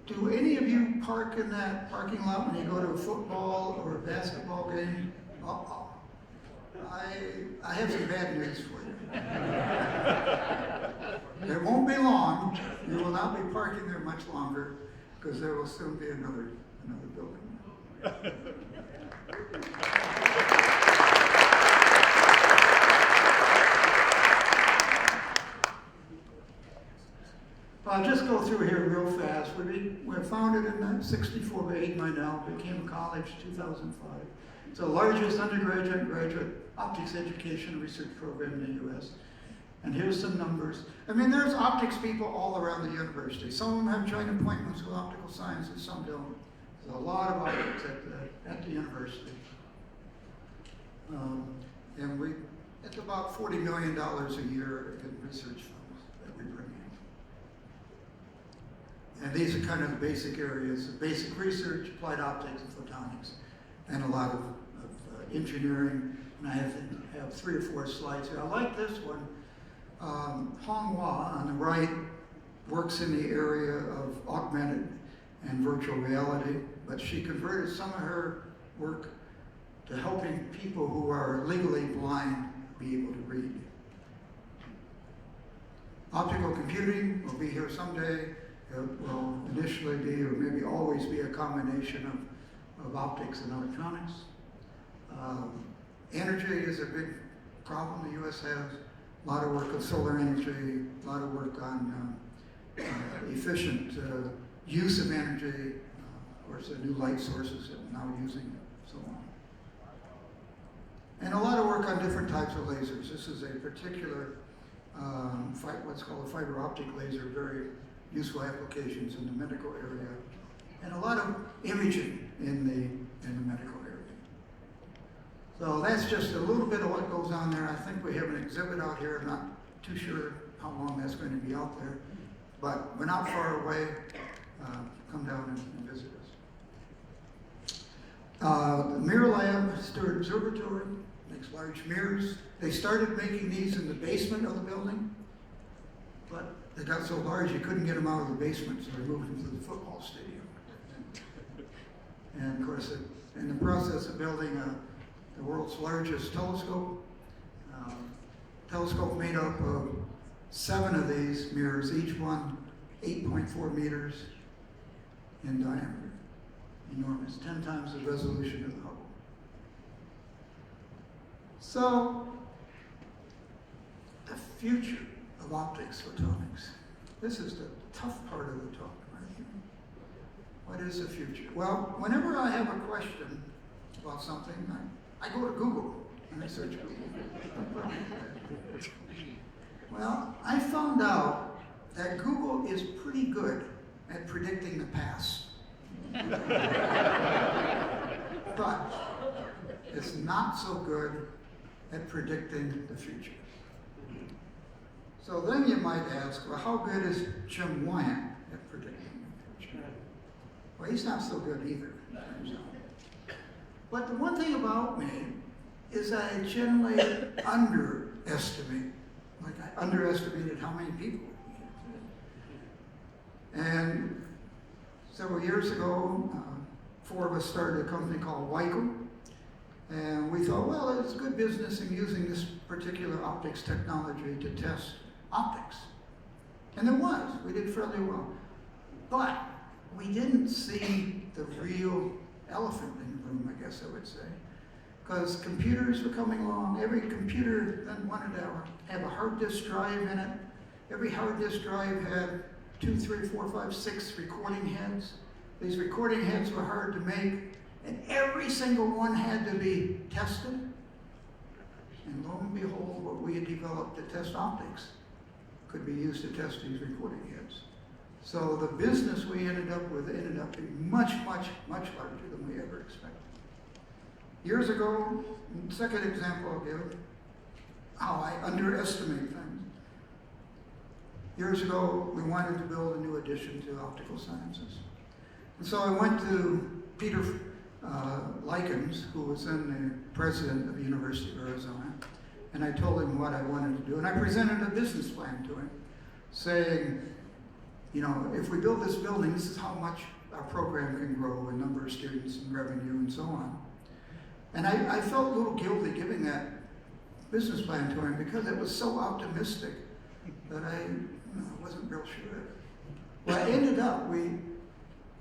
Speaker 9: do any of you park in that parking lot when you go to a football or a basketball game? Uh-oh. I have some bad news for you. It won't be long. You will not be parking there much longer, because there will soon be another building. I'll just go through here real fast. We were founded in 64 by Aid Meinel, became a college 2005. It's the largest undergraduate and graduate optics education and research program in the U.S. And here's some numbers. I mean, there's optics people all around the university. Some of them have joint appointments with optical sciences, some don't. There's a lot of optics at the university. And it's about $40 million a year in research funds that we bring in. And these are kind of the basic areas: basic research, applied optics and photonics, and a lot of engineering. And I have 3 or 4 slides here. I like this one. Hong Hua on the right works in the area of augmented and virtual reality, but she converted some of her work to helping people who are legally blind be able to read. Optical computing will be here someday. It will initially be, or maybe always be, a combination of optics and electronics. Energy is a big problem the U.S. has. A lot of work on solar energy, a lot of work on efficient use of energy, of course, the new light sources that we're now using, and so on. And a lot of work on different types of lasers. This is a particular, what's called a fiber optic laser, very useful applications in the medical area, and a lot of imaging in the medical area. So that's just a little bit of what goes on there. I think we have an exhibit out here. I'm not too sure how long that's going to be out there, but we're not far away. Come down and visit us. The Mirror Lab, Stewart Observatory, makes large mirrors. They started making these in the basement of the building, but they got so large you couldn't get them out of the basement, so they moved them to the football stadium. And of course, in the process of building the world's largest telescope, telescope made up of 7 of these mirrors, each one 8.4 meters in diameter. Enormous, 10 times the resolution of the Hubble. So, the future of optics photonics. This is the tough part of the talk right here. What is the future? Well, whenever I have a question about something, I go to Google and I search Google. Well, I found out that Google is pretty good at predicting the past. But it's not so good at predicting the future. So then you might ask, well, how good is Jim Wyant at predicting the future? Well, he's not so good either, it turns out. But the one thing about me is I generally underestimate. Like, I underestimated how many people. And several years ago, 4 of us started a company called Wyco. And we thought, well, it's good business in using this particular optics technology to test optics. And there was. We did fairly well. But we didn't see the real elephant in the room, I guess I would say. Because computers were coming along. Every computer then wanted to have a hard disk drive in it. Every hard disk drive had 2, 3, 4, 5, 6 recording heads. These recording heads were hard to make, and every single one had to be tested. And lo and behold, what we had developed to test optics could be used to test these recording heads. So the business we ended up with ended up being much, much, much larger than we ever expected. Years ago, second example I'll give, how I underestimate things. Years ago, we wanted to build a new addition to optical sciences. And so I went to Peter Likens, who was then the president of the University of Arizona, and I told him what I wanted to do. And I presented a business plan to him, saying, you know, if we build this building, this is how much our program can grow in number of students and revenue and so on. And I felt a little guilty giving that business plan to him because it was so optimistic that I wasn't real sure. Well, it ended up, we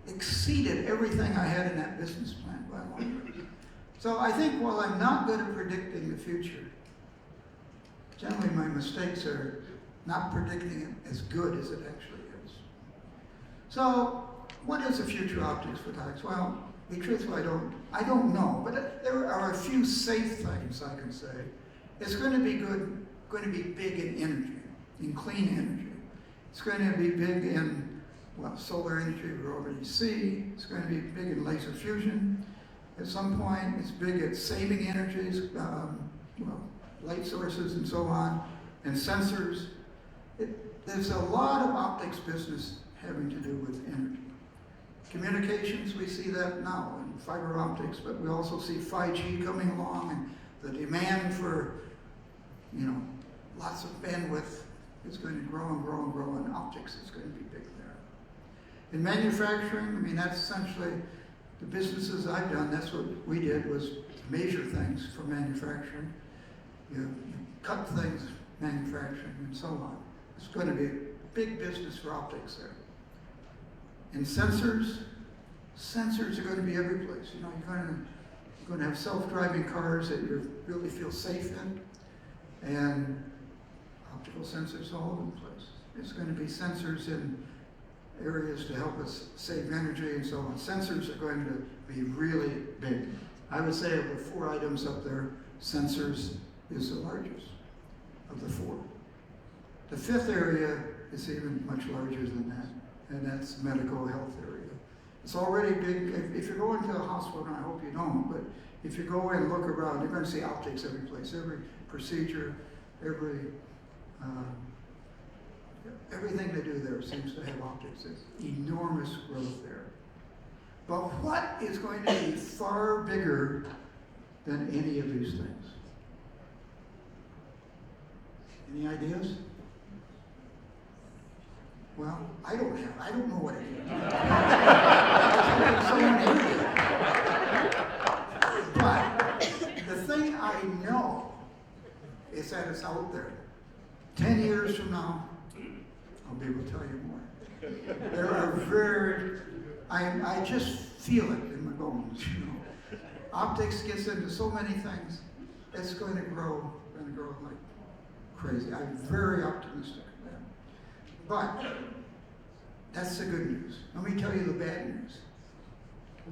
Speaker 9: exceeded everything I had in that business plan by a long way. So I think while I'm not good at predicting the future, generally my mistakes are not predicting it as good as it actually is. So what is the future of optics photonics? Well, be truthful, I don't know, but there are a few safe things I can say. It's going to be big in energy, in clean energy. It's going to be big in, well, solar energy we already see. It's going to be big in laser fusion. At some point, it's big at saving energies, light sources and so on, and sensors. There's a lot of optics business having to do with energy. Communications, we see that now in fiber optics, but we also see 5G coming along, and the demand for, lots of bandwidth is going to grow and grow and grow, and optics is going to be big there. In manufacturing, that's essentially the businesses I've done. That's what we did, was measure things for manufacturing. You cut things, manufacturing, and so on. It's going to be a big business for optics there. In sensors are going to be every place. You're going to have self-driving cars that you really feel safe in, and optical sensors all over the place. There's going to be sensors in areas to help us save energy and so on. Sensors are going to be really big. I would say of the 4 items up there, sensors is the largest of the 4. The 5th area is even much larger than that, and that's medical health area. It's already big. If you go into a hospital, and I hope you don't, but if you go and look around, you're going to see optics every place, every procedure, everything they do there seems to have optics. There's enormous growth there. But what is going to be far bigger than any of these things? Any ideas? Well, I don't know what it is. But the thing I know is that it's out there. 10 years from now, I'll be able to tell you more. There are I just feel it in my bones, Optics gets into so many things. It's going to grow like crazy. I'm very optimistic of that. But that's the good news. Let me tell you the bad news.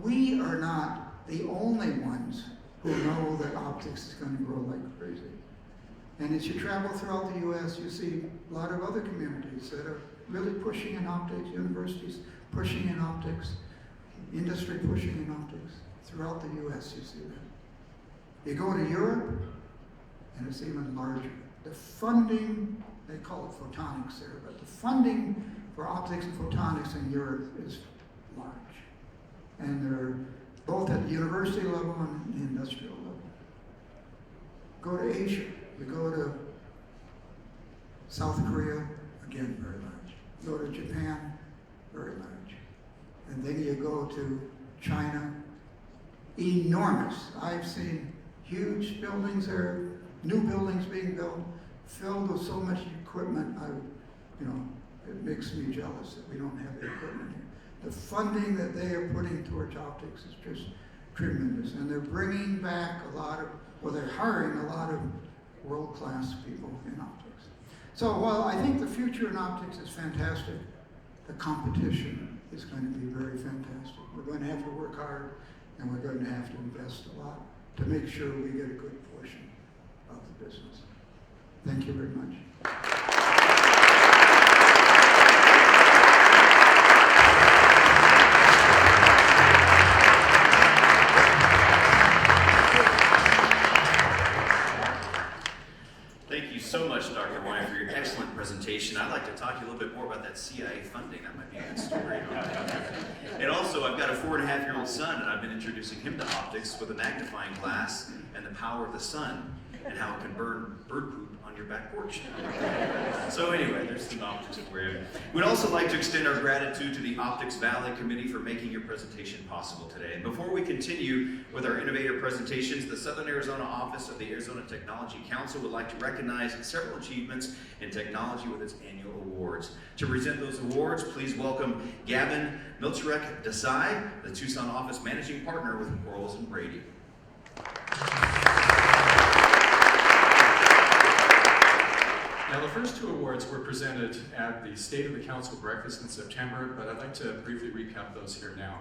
Speaker 9: We are not the only ones who know that optics is going to grow like crazy. And as you travel throughout the U.S., you see a lot of other communities that are really pushing in optics, universities pushing in optics, industry pushing in optics. Throughout the U.S., you see that. You go to Europe, and it's even larger. The funding, they call it photonics there, but the funding for optics and photonics in Europe is large. And they're both at the university level and the industrial level. Go to Asia. You go to South Korea, again, very large. Go to Japan, very large. And then you go to China, enormous. I've seen huge buildings there, new buildings being built, filled with so much equipment. It makes me jealous that we don't have the equipment here. The funding that they are putting towards optics is just tremendous. And they're bringing back they're hiring a lot of world-class people in optics. So while I think the future in optics is fantastic, the competition is going to be very fantastic. We're going to have to work hard, and we're going to have to invest a lot to make sure we get a good portion of the business. Thank you very much.
Speaker 1: Thank you so much, Dr. Wine, for your excellent presentation. I'd like to talk to you a little bit more about that CIA funding. That might be a good story. And also, I've got a 4.5-year-old son, and I've been introducing him to optics with a magnifying glass and the power of the sun and how it can burn bird poop on your back porch. So anyway, there's some optics for you. We'd also like to extend our gratitude to the Optics Valley Committee for making your presentation possible today. And before we continue with our innovator presentations, the Southern Arizona Office of the Arizona Technology Council would like to recognize several achievements in technology with its annual awards. To present those awards, please welcome Gavin Milcherek Desai, the Tucson office managing partner with Quarles & Brady.
Speaker 10: Now, the first two awards were presented at the State of the Council breakfast in September, but I'd like to briefly recap those here now.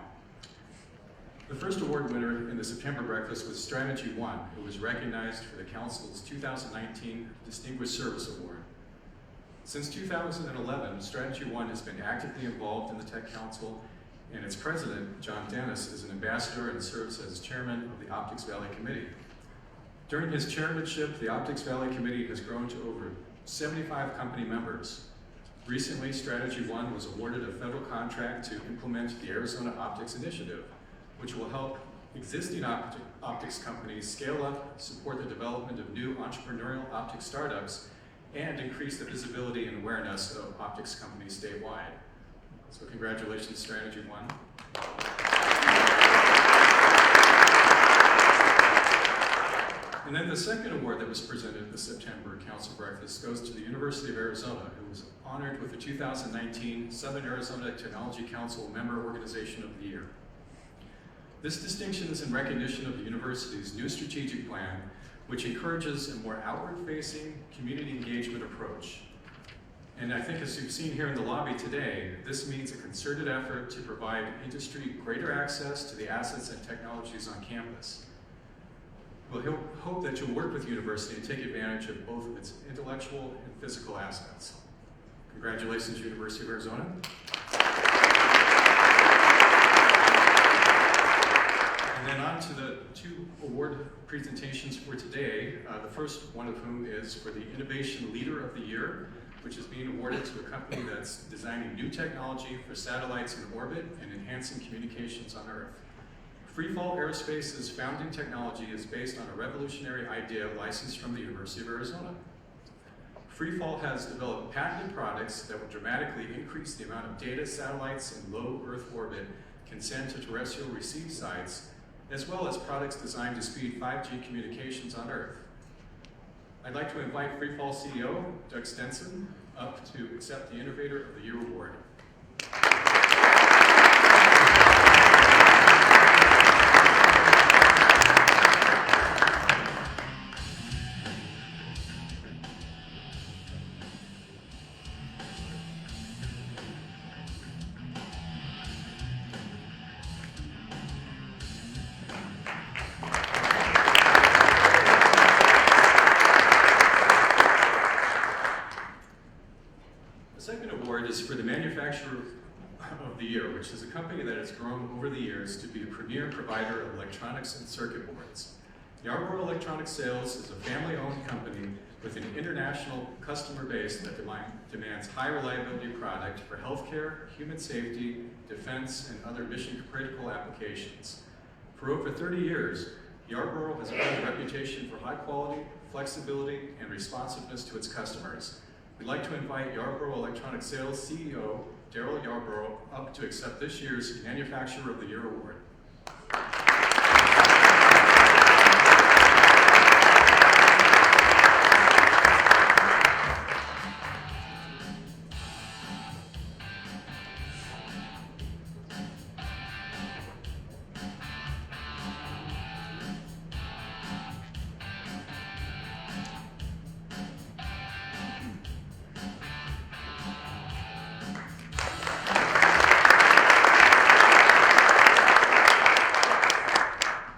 Speaker 10: The first award winner in the September breakfast was Strategy One, who was recognized for the Council's 2019 Distinguished Service Award. Since 2011, Strategy One has been actively involved in the Tech Council, and its president, John Dennis, is an ambassador and serves as chairman of the Optics Valley Committee. During his chairmanship, the Optics Valley Committee has grown to over 75 company members. Recently, Strategy One was awarded a federal contract to implement the Arizona Optics Initiative, which will help existing optics companies scale up, support the development of new entrepreneurial optics startups, and increase the visibility and awareness of optics companies statewide. So congratulations, Strategy One. And then the second award that was presented at the September Council breakfast goes to the University of Arizona, who was honored with the 2019 Southern Arizona Technology Council Member Organization of the Year. This distinction is in recognition of the university's new strategic plan, which encourages a more outward-facing, community engagement approach. And I think as you've seen here in the lobby today, this means a concerted effort to provide industry greater access to the assets and technologies on campus. We'll hope that you'll work with the university and take advantage of both of its intellectual and physical assets. Congratulations, University of Arizona. And then on to the two award presentations for today, the first one of whom is for the Innovation Leader of the Year, which is being awarded to a company that's designing new technology for satellites in orbit and enhancing communications on Earth. Freefall Aerospace's founding technology is based on a revolutionary idea licensed from the University of Arizona. Freefall has developed patented products that will dramatically increase the amount of data satellites in low Earth orbit can send to terrestrial receive sites, as well as products designed to speed 5G communications on Earth. I'd like to invite Freefall CEO, Doug Stenson, up to accept the Innovator of the Year award. For the Manufacturer of the Year, which is a company that has grown over the years to be a premier provider of electronics and circuit boards. Yarborough Electronic Sales is a family-owned company with an international customer base that demands high reliability product for healthcare, human safety, defense, and other mission-critical applications. For over 30 years, Yarborough has earned a reputation for high quality, flexibility, and responsiveness to its customers. we'd like to invite Yarborough Electronic Sales CEO Daryl Yarborough up to accept this year's Manufacturer of the Year award.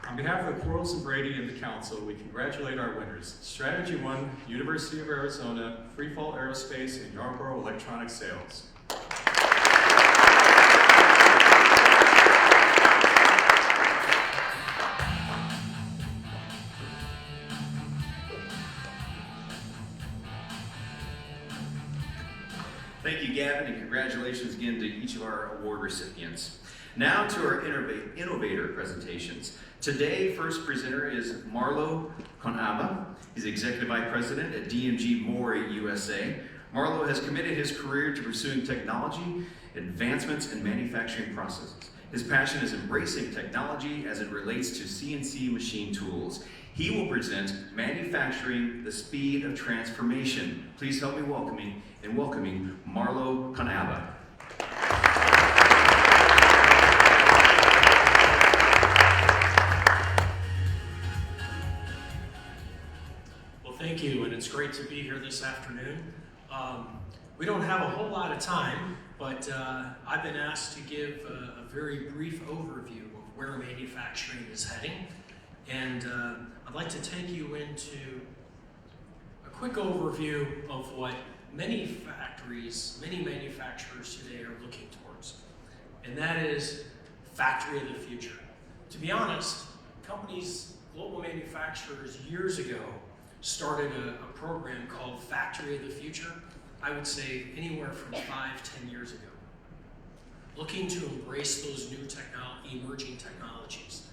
Speaker 10: On behalf of the Quarles and Brady and the Council, we congratulate our winners. Strategy 1, University of Arizona, Freefall Aerospace, and Yarborough Electronic Sales.
Speaker 1: Thank you, Gavin, and congratulations again to each of our award recipients. Now to our innovator presentations. Today, first presenter is Marlo Conaba. He's Executive Vice President at DMG Mori USA. Marlo has committed his career to pursuing technology, advancements, and manufacturing processes. His passion is embracing technology as it relates to CNC machine tools. He will present Manufacturing the Speed of Transformation. Please help me welcoming Marlo Conaba.
Speaker 11: Thank you, and it's great to be here this afternoon. We don't have a whole lot of time, but I've been asked to give a very brief overview of where manufacturing is heading, and I'd like to take you into a quick overview of what many factories, many manufacturers today are looking towards, and that is factory of the future. To be honest, companies, global manufacturers years ago started a program called Factory of the Future, I would say anywhere from 5-10 years ago, looking to embrace those new emerging technologies.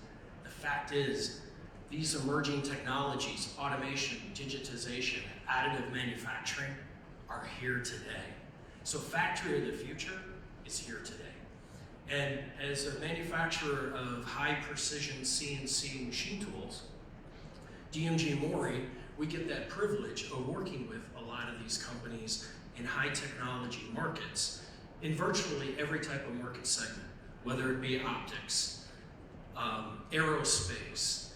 Speaker 11: The fact is, these emerging technologies, automation, digitization, additive manufacturing, are here today. So Factory of the Future is here today. And as a manufacturer of high precision CNC machine tools, DMG Mori, we get that privilege of working with a lot of these companies in high technology markets in virtually every type of market segment, whether it be optics, aerospace,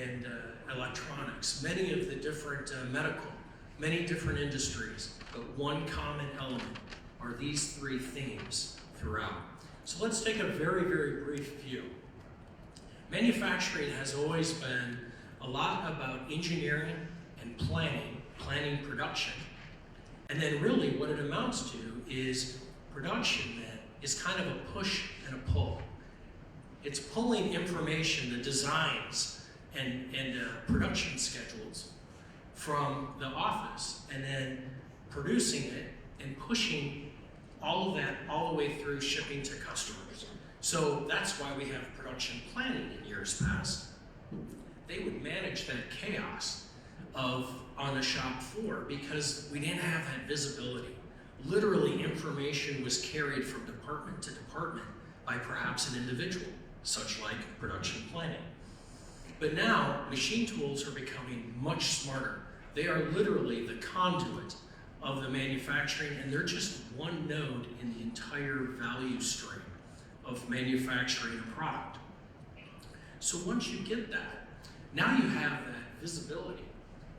Speaker 11: and electronics, many of the different medical, many different industries, but one common element are these three themes throughout. So let's take a very, very brief view. Manufacturing has always been a lot about engineering and planning production. And then really what it amounts to is production that is kind of a push and a pull. It's pulling information, the designs and production schedules from the office and then producing it and pushing all of that all the way through shipping to customers. So that's why we have production planning in years past. They would manage that chaos on the shop floor because we didn't have that visibility. Literally, information was carried from department to department by perhaps an individual, such like production planning. But now, machine tools are becoming much smarter. They are literally the conduit of the manufacturing, and they're just one node in the entire value stream of manufacturing a product. So once you get that, now you have that visibility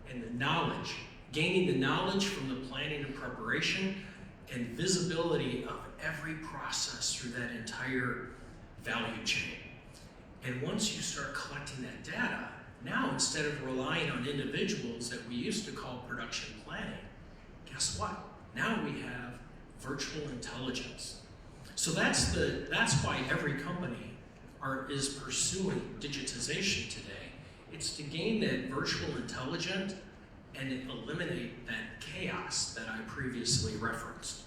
Speaker 11: and the knowledge, gaining the knowledge from the planning and preparation and visibility of every process through that entire value chain. And once you start collecting that data, now instead of relying on individuals that we used to call production planning, guess what? Now we have virtual intelligence. So that's why every company is pursuing digitization today. It's to gain that virtual intelligence and eliminate that chaos that I previously referenced.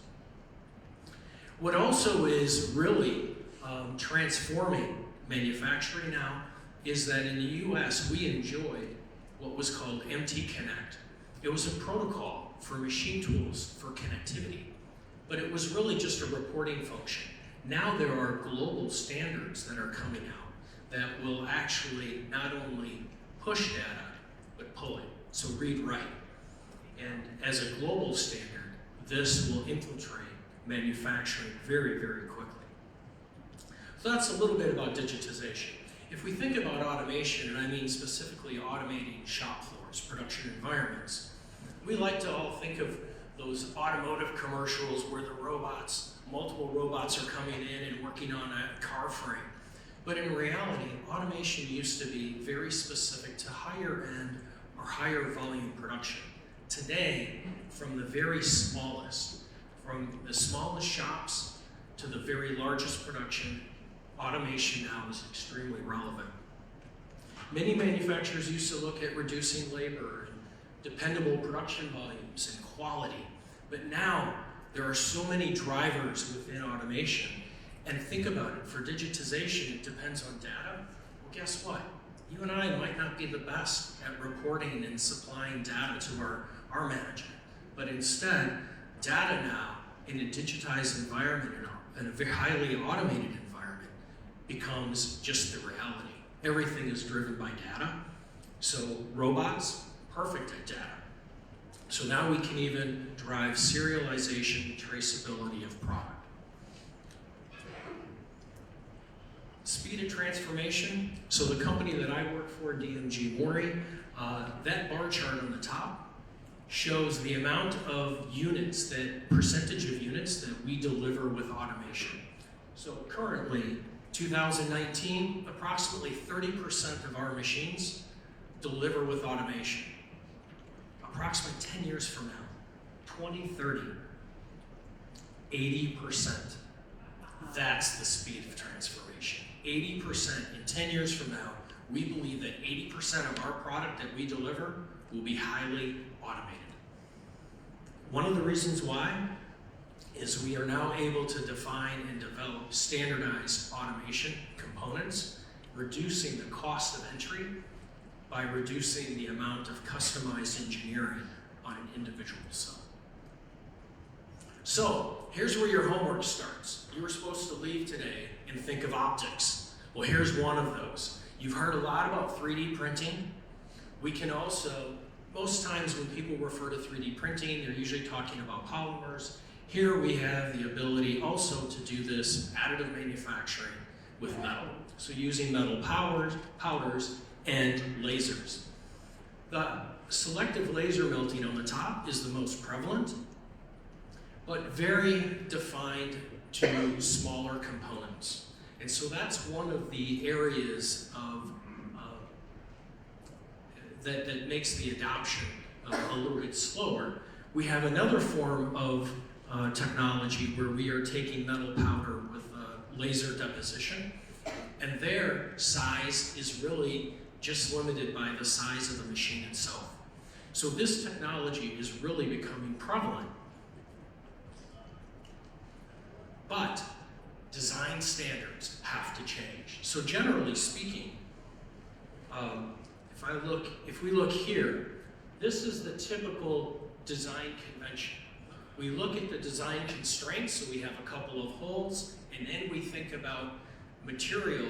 Speaker 11: What also is really transforming manufacturing now is that in the US, we enjoyed what was called MT Connect. It was a protocol for machine tools for connectivity, but it was really just a reporting function. Now there are global standards that are coming out that will actually not only push data, but pull it. So read, write. And as a global standard, this will infiltrate manufacturing very, very quickly. So that's a little bit about digitization. If we think about automation, and I mean specifically automating shop floors, production environments, we like to all think of those automotive commercials where the multiple robots are coming in and working on a car frame. But in reality, automation used to be very specific to higher end or higher volume production. Today, from the very smallest, from the smallest shops to the very largest production, automation now is extremely relevant. Many manufacturers used to look at reducing labor and dependable production volumes and quality, but now there are so many drivers within automation. And think about it, for digitization, it depends on data. Well, guess what? You and I might not be the best at reporting and supplying data to our management, but instead, data now in a digitized environment, in a very highly automated environment, becomes just the reality. Everything is driven by data. So robots, perfect at data. So now we can even drive serialization, traceability of product. Speed of transformation. So the company that I work for, DMG Mori, that bar chart on the top shows the amount of units, percentage of units that we deliver with automation. So currently, 2019, approximately 30% of our machines deliver with automation. Approximately 10 years from now, 2030, 80%. That's the speed of transformation. 80% in 10 years from now, we believe that 80% of our product that we deliver will be highly automated. One of the reasons why is we are now able to define and develop standardized automation components, reducing the cost of entry by reducing the amount of customized engineering on an individual cell. So here's where your homework starts. You were supposed to leave today and think of optics. Well, here's one of those. You've heard a lot about 3D printing. We can also, most times when people refer to 3D printing, they're usually talking about polymers. Here we have the ability also to do this additive manufacturing with metal. So using metal powders and lasers. The selective laser melting on the top is the most prevalent, but very defined to smaller components. And so that's one of the areas of that makes the adoption a little bit slower. We have another form of technology where we are taking metal powder with laser deposition, and their size is really just limited by the size of the machine itself. So this technology is really becoming prevalent. But design standards have to change. So generally speaking, if we look here, this is the typical design convention. We look at the design constraints, so we have a couple of holes, and then we think about material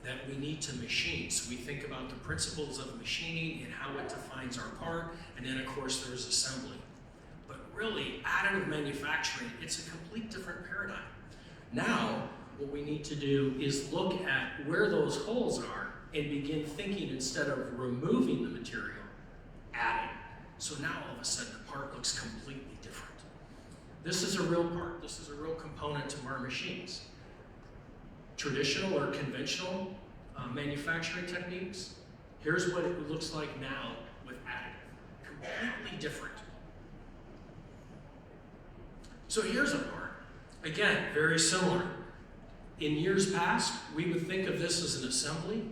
Speaker 11: that we need to machine. So we think about the principles of machining and how it defines our part, and then of course there's assembly. But really, additive manufacturing, it's a complete different paradigm. Now, what we need to do is look at where those holes are and begin thinking, instead of removing the material, adding. So now all of a sudden the part looks completely different. This is a real part. This is a real component to our machines. Traditional or conventional manufacturing techniques, here's what it looks like now with additive. Completely different. So here's a part. Again, very similar. In years past, we would think of this as an assembly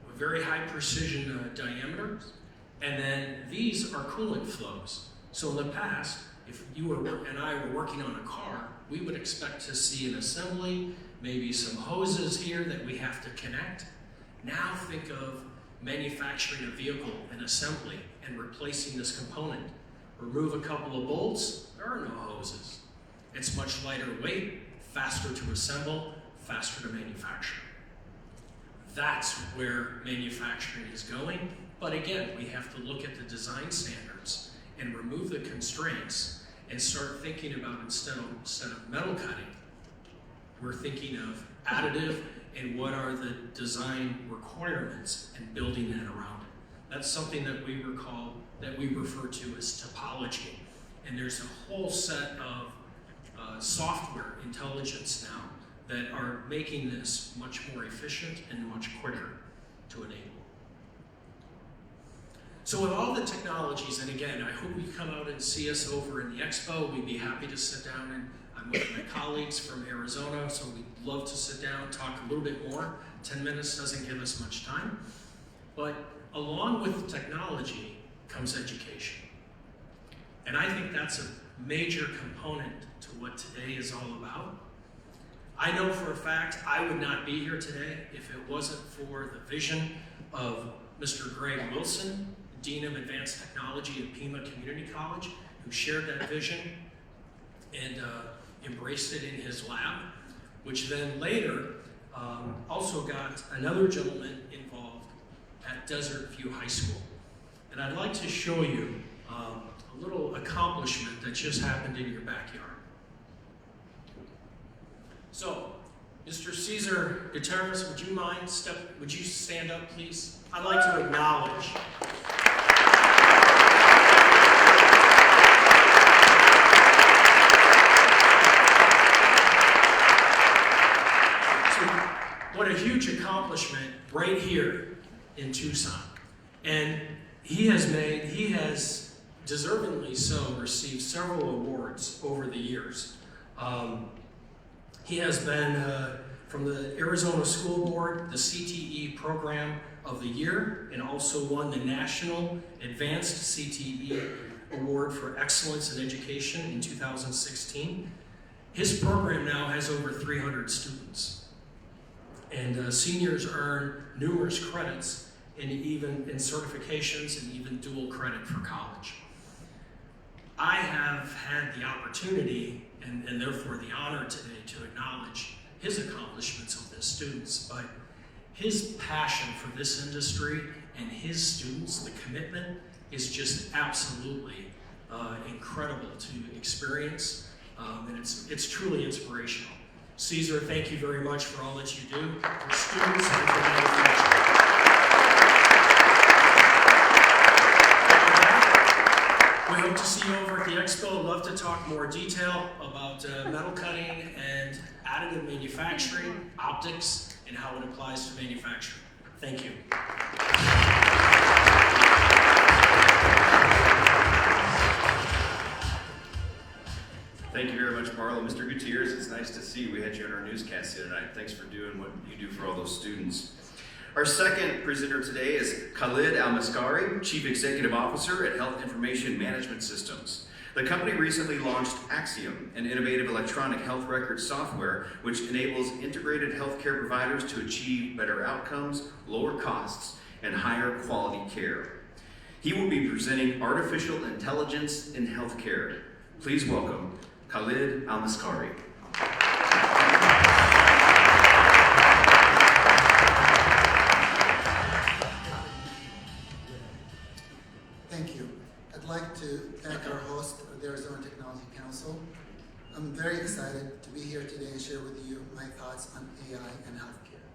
Speaker 11: with very high precision diameters, and then these are coolant flows. So in the past, if you and I were working on a car, we would expect to see an assembly, maybe some hoses here that we have to connect. Now think of manufacturing a vehicle and assembly and replacing this component. Remove a couple of bolts, there are hoses. It's much lighter weight, faster to assemble, faster to manufacture. That's where manufacturing is going. But again, we have to look at the design standards and remove the constraints and start thinking about instead of metal cutting, we're thinking of additive and what are the design requirements and building that around it. That's something that we refer to as topology. And there's a whole set of software intelligence now that are making this much more efficient and much quicker to enable. So with all the technologies, and again, I hope you come out and see us over in the expo. We'd be happy to sit down, and I'm with my colleagues from Arizona, so we'd love to sit down, talk a little bit more. 10 minutes doesn't give us much time. But along with technology comes education. And I think that's a major component to what today is all about. I know for a fact I would not be here today if it wasn't for the vision of Mr. Greg Wilson, Dean of Advanced Technology at Pima Community College, who shared that vision and embraced it in his lab, which then later also got another gentleman involved at Desert View High School. And I'd like to show you a little accomplishment that just happened in your backyard. So, Mr. Cesar Gutierrez, would you stand up, please? I'd like to acknowledge. So, what a huge accomplishment right here in Tucson. And he has deservingly so received several awards over the years. He has been from the Arizona School Board, the CTE Program of the Year, and also won the National Advanced CTE Award for Excellence in Education in 2016. His program now has over 300 students. And seniors earn numerous credits in certifications and even dual credit for college. I have had the opportunity and therefore the honor today to acknowledge his accomplishments with his students, but his passion for this industry and his students, the commitment, is just absolutely incredible to experience, and it's truly inspirational. Cesar, thank you very much for all that you do for students and for manufacturing. We hope to see you over at the expo. I'd love to talk more detail about metal cutting and additive manufacturing, optics, and how it applies to manufacturing. Thank you.
Speaker 1: Thank you very much, Marlo. Mr. Gutierrez, it's nice to see you. We had you on our newscast the other night. Thanks for doing what you do for all those students. Our second presenter today is Khalid Al-Maskari, Chief Executive Officer at Health Information Management Systems. The company recently launched Axiom, an innovative electronic health record software which enables integrated healthcare providers to achieve better outcomes, lower costs, and higher quality care. He will be presenting Artificial Intelligence in Healthcare. Please welcome Khalid Al-Maskari.
Speaker 12: Thank you. I'd like to thank our host, the Arizona Technology Council. I'm very excited to be here today and share with you my thoughts on AI and healthcare.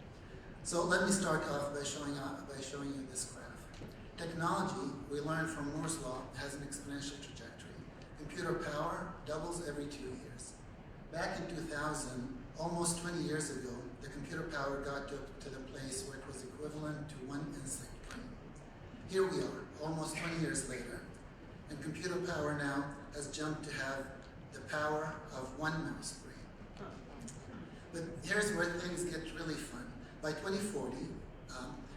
Speaker 12: So let me start off by showing you this graph. Technology, we learned from Moore's Law, has an exponential trajectory. Computer power doubles every 2 years. Back in 2000, almost 20 years ago, the computer power got to the place where it was equivalent to 1 insect brain. Here we are, almost 20 years later, and computer power now has jumped to have the power of 1 mouse brain. But here's where things get really fun. By 2040,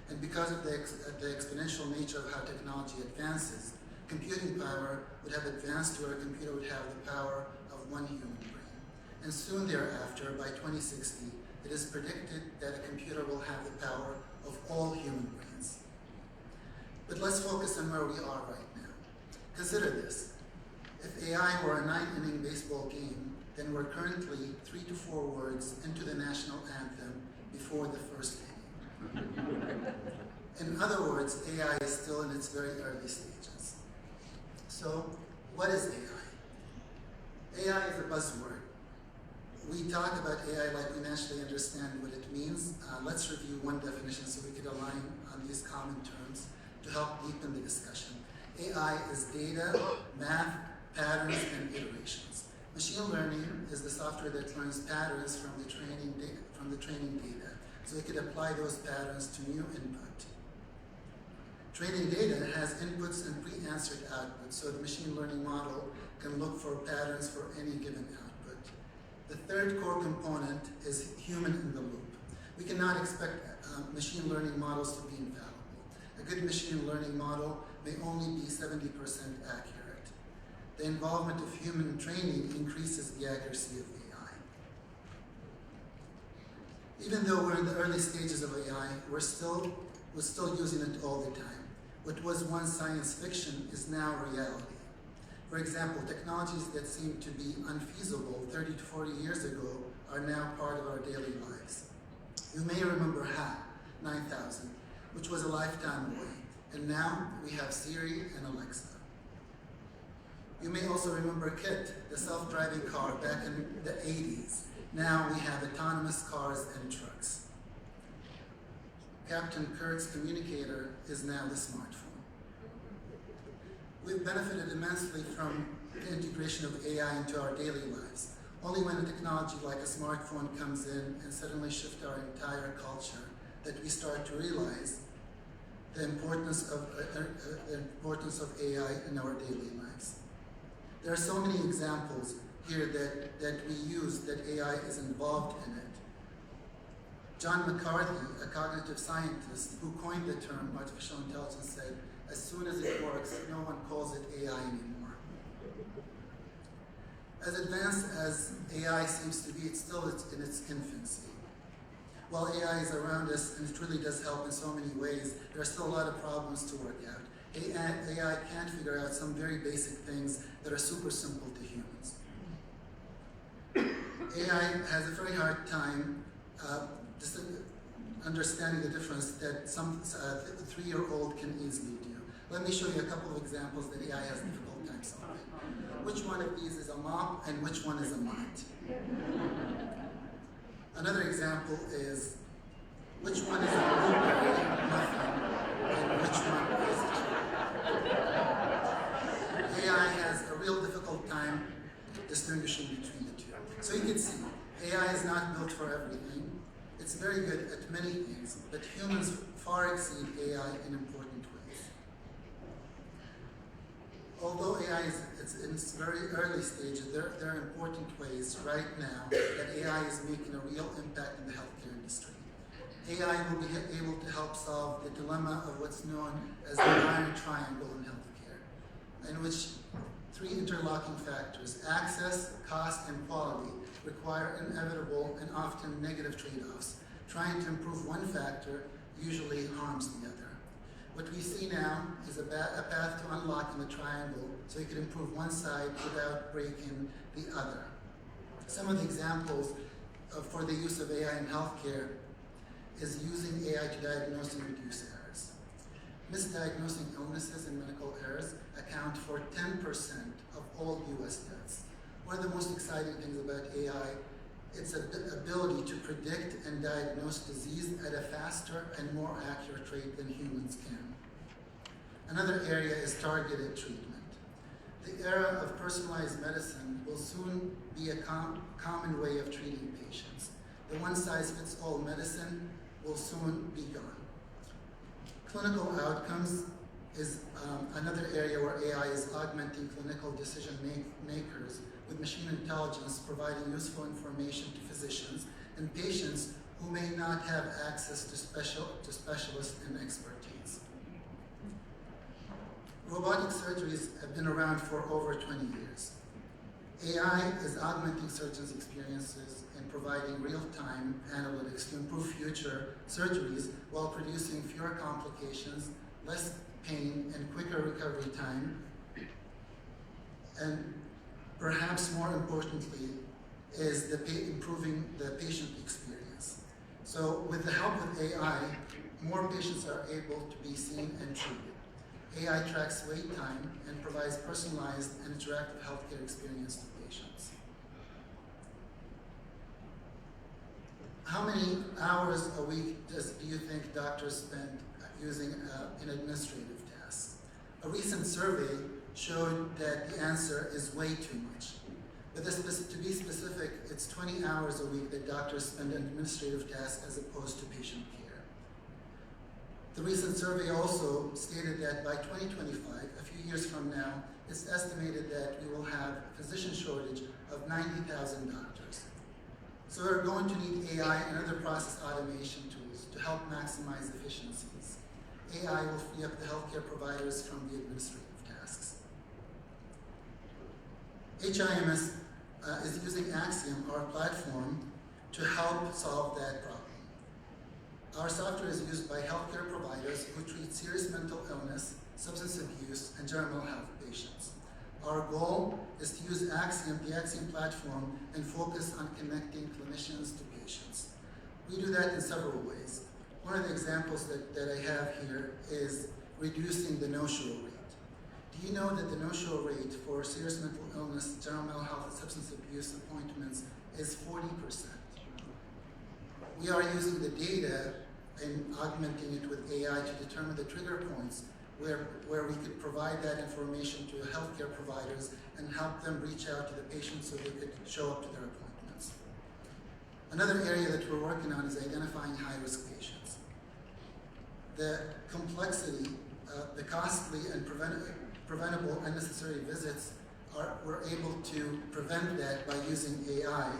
Speaker 12: and because of the exponential nature of how technology advances, computing power would have advanced to where a computer would have the power of 1 human brain. And soon thereafter, by 2060, it is predicted that a computer will have the power of all human brains. But let's focus on where we are right now. Consider this. If AI were a 9-inning baseball game, then we're currently 3 to 4 words into the national anthem before the first inning. In other words, AI is still in its very early stages. So, what is AI? AI is a buzzword. We talk about AI like we naturally understand what it means. Let's review one definition so we could align on these common terms to help deepen the discussion. AI is data, math, patterns, and iterations. Machine learning is the software that learns patterns from the training data, so it could apply those patterns to new input. Training data has inputs and pre-answered outputs, so the machine learning model can look for patterns for any given output. The third core component is human in the loop. We cannot expect machine learning models to be infallible. A good machine learning model may only be 70% accurate. The involvement of human training increases the accuracy of AI. Even though we're in the early stages of AI, we're still using it all the time. What was once science fiction is now reality. For example, technologies that seemed to be unfeasible 30 to 40 years ago are now part of our daily lives. You may remember HAL 9000, which was a lifetime boy, and now we have Siri and Alexa. You may also remember KIT, the self-driving car back in the 80s. Now we have autonomous cars and trucks. Captain Kirk's communicator is now the smartphone. We've benefited immensely from the integration of AI into our daily lives. Only when a technology like a smartphone comes in and suddenly shifts our entire culture that we start to realize the importance of AI in our daily lives. There are so many examples here that we use that AI is involved in it. John McCarthy, a cognitive scientist who coined the term artificial intelligence, said, "As soon as it works, no one calls it AI anymore." As advanced as AI seems to be, it's still in its infancy. While AI is around us and it really does help in so many ways, there are still a lot of problems to work out. AI can't figure out some very basic things that are super simple to humans. AI has a very hard time understanding the difference that some 3-year-old can easily do. Let me show you a couple of examples that AI has difficult time solving. Which one of these is a mop and which one is a mite? Another example is which one is a blueberry muffin and which one is a cherry? AI has a real difficult time distinguishing between the two. So you can see, AI is not built for everything. It's very good at many things, but humans far exceed AI in important ways. Although AI is in its very early stages, there are important ways right now that AI is making a real impact in the healthcare industry. AI will be able to help solve the dilemma of what's known as the iron triangle in healthcare, in which 3 interlocking factors, access, cost, and quality, require inevitable and often negative trade-offs. Trying to improve one factor usually harms the other. What we see now is a path to unlocking the triangle so you can improve one side without breaking the other. Some of the examples for the use of AI in healthcare is using AI to diagnose and reduce errors. Misdiagnosing illnesses and medical errors account for 10% of all US deaths. One of the most exciting things about AI, its ability to predict and diagnose disease at a faster and more accurate rate than humans can. Another area is targeted treatment. The era of personalized medicine will soon be a common way of treating patients. The one-size-fits-all medicine will soon be gone. Clinical outcomes is another area where AI is augmenting clinical decision makers with machine intelligence providing useful information to physicians and patients who may not have access to specialists and expertise. Robotic surgeries have been around for over 20 years. AI is augmenting surgeons' experiences and providing real-time analytics to improve future surgeries while producing fewer complications, less pain, and quicker recovery time And perhaps more importantly is improving the patient experience. So with the help of AI, more patients are able to be seen and treated. AI tracks wait time and provides personalized and interactive healthcare experience to patients. How many hours a week do you think doctors spend using in administrative tasks? A recent survey showed that the answer is way too much. But to be specific, it's 20 hours a week that doctors spend on administrative tasks as opposed to patient care. The recent survey also stated that by 2025, a few years from now, it's estimated that we will have a physician shortage of 90,000 doctors. So we're going to need AI and other process automation tools to help maximize efficiencies. AI will free up the healthcare providers from the administrative tasks. HIMS is using Axiom, our platform, to help solve that problem. Our software is used by healthcare providers who treat serious mental illness, substance abuse, and general health patients. Our goal is to use Axiom, the Axiom platform, and focus on connecting clinicians to patients. We do that in several ways. One of the examples that I have here is reducing the no-show rate. Do you know that the no-show rate for serious mental illness, general mental health, and substance abuse appointments is 40%? We are using the data and augmenting it with AI to determine the trigger points where we could provide that information to healthcare providers and help them reach out to the patients so they could show up to their appointments. Another area that we're working on is identifying high-risk patients. The complexity, the costly and preventable unnecessary visits, we're able to prevent that by using AI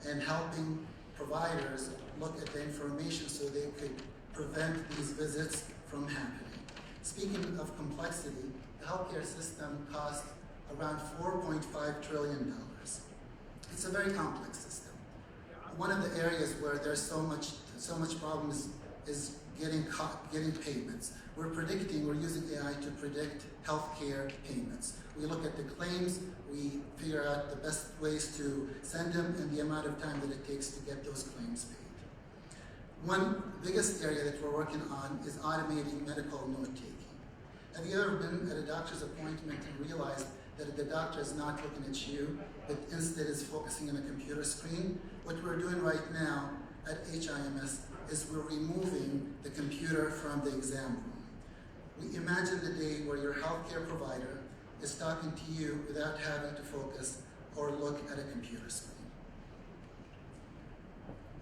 Speaker 12: and helping providers look at the information so they could prevent these visits from happening. Speaking of complexity, the healthcare system costs around $4.5 trillion. It's a very complex system. One of the areas where there's so much problems is getting payments. We're using AI to predict healthcare payments. We look at the claims, we figure out the best ways to send them and the amount of time that it takes to get those claims paid. One biggest area that we're working on is automating medical note-taking. Have you ever been at a doctor's appointment and realized that the doctor is not looking at you, but instead is focusing on a computer screen? What we're doing right now at HIMS is we're removing the computer from the exam room. We imagine the day where your healthcare provider is talking to you without having to focus or look at a computer screen.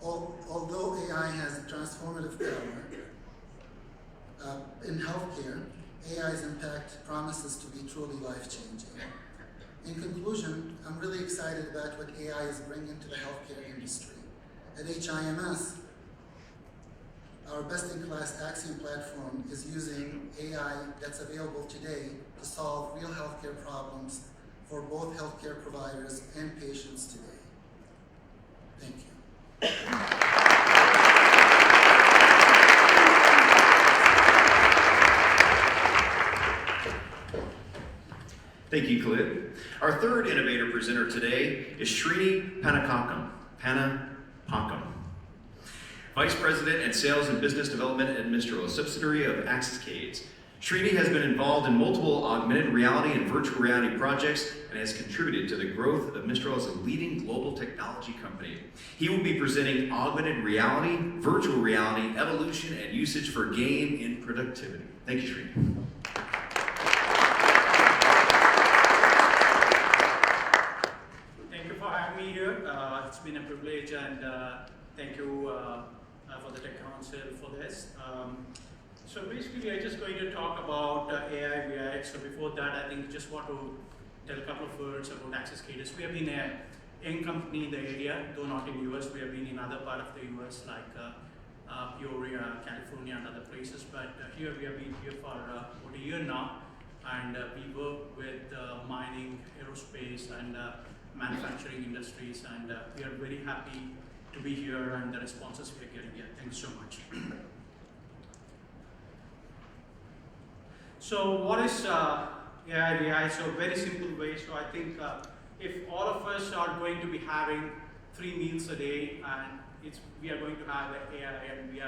Speaker 12: Although AI has transformative power in healthcare, AI's impact promises to be truly life-changing. In conclusion, I'm really excited about what AI is bringing to the healthcare industry. At HIMS, our best-in-class Axiom platform is using AI that's available today to solve real healthcare problems for both healthcare providers and patients today. Thank you.
Speaker 1: Thank you, Khalid. Our third innovator presenter today is Srini Panakakam, Vice President and Sales and Business Development at Mistral, a subsidiary of AZTC. Srini has been involved in multiple augmented reality and virtual reality projects and has contributed to the growth of Mistral as a leading global technology company. He will be presenting augmented reality, virtual reality, evolution, and usage for gain in productivity. Thank you, Srini.
Speaker 13: Thank you for having me here. It's been a privilege, and thank you for the Tech Council for this. So basically, I'm just going to talk about AI, VX. So before that, I think just want to tell a couple of words about AZTC. We have been a young company in the area, though not in US. We have been in other part of the US, like Peoria, California, and other places. But here we have been here for about a year now, and we work with mining, aerospace, and manufacturing industries, and we are very happy to be here and the responses we are getting here. Thanks so much. So what is AI, so very simple way. So I think if all of us are going to be having 3 meals a day, and we are going to have AI and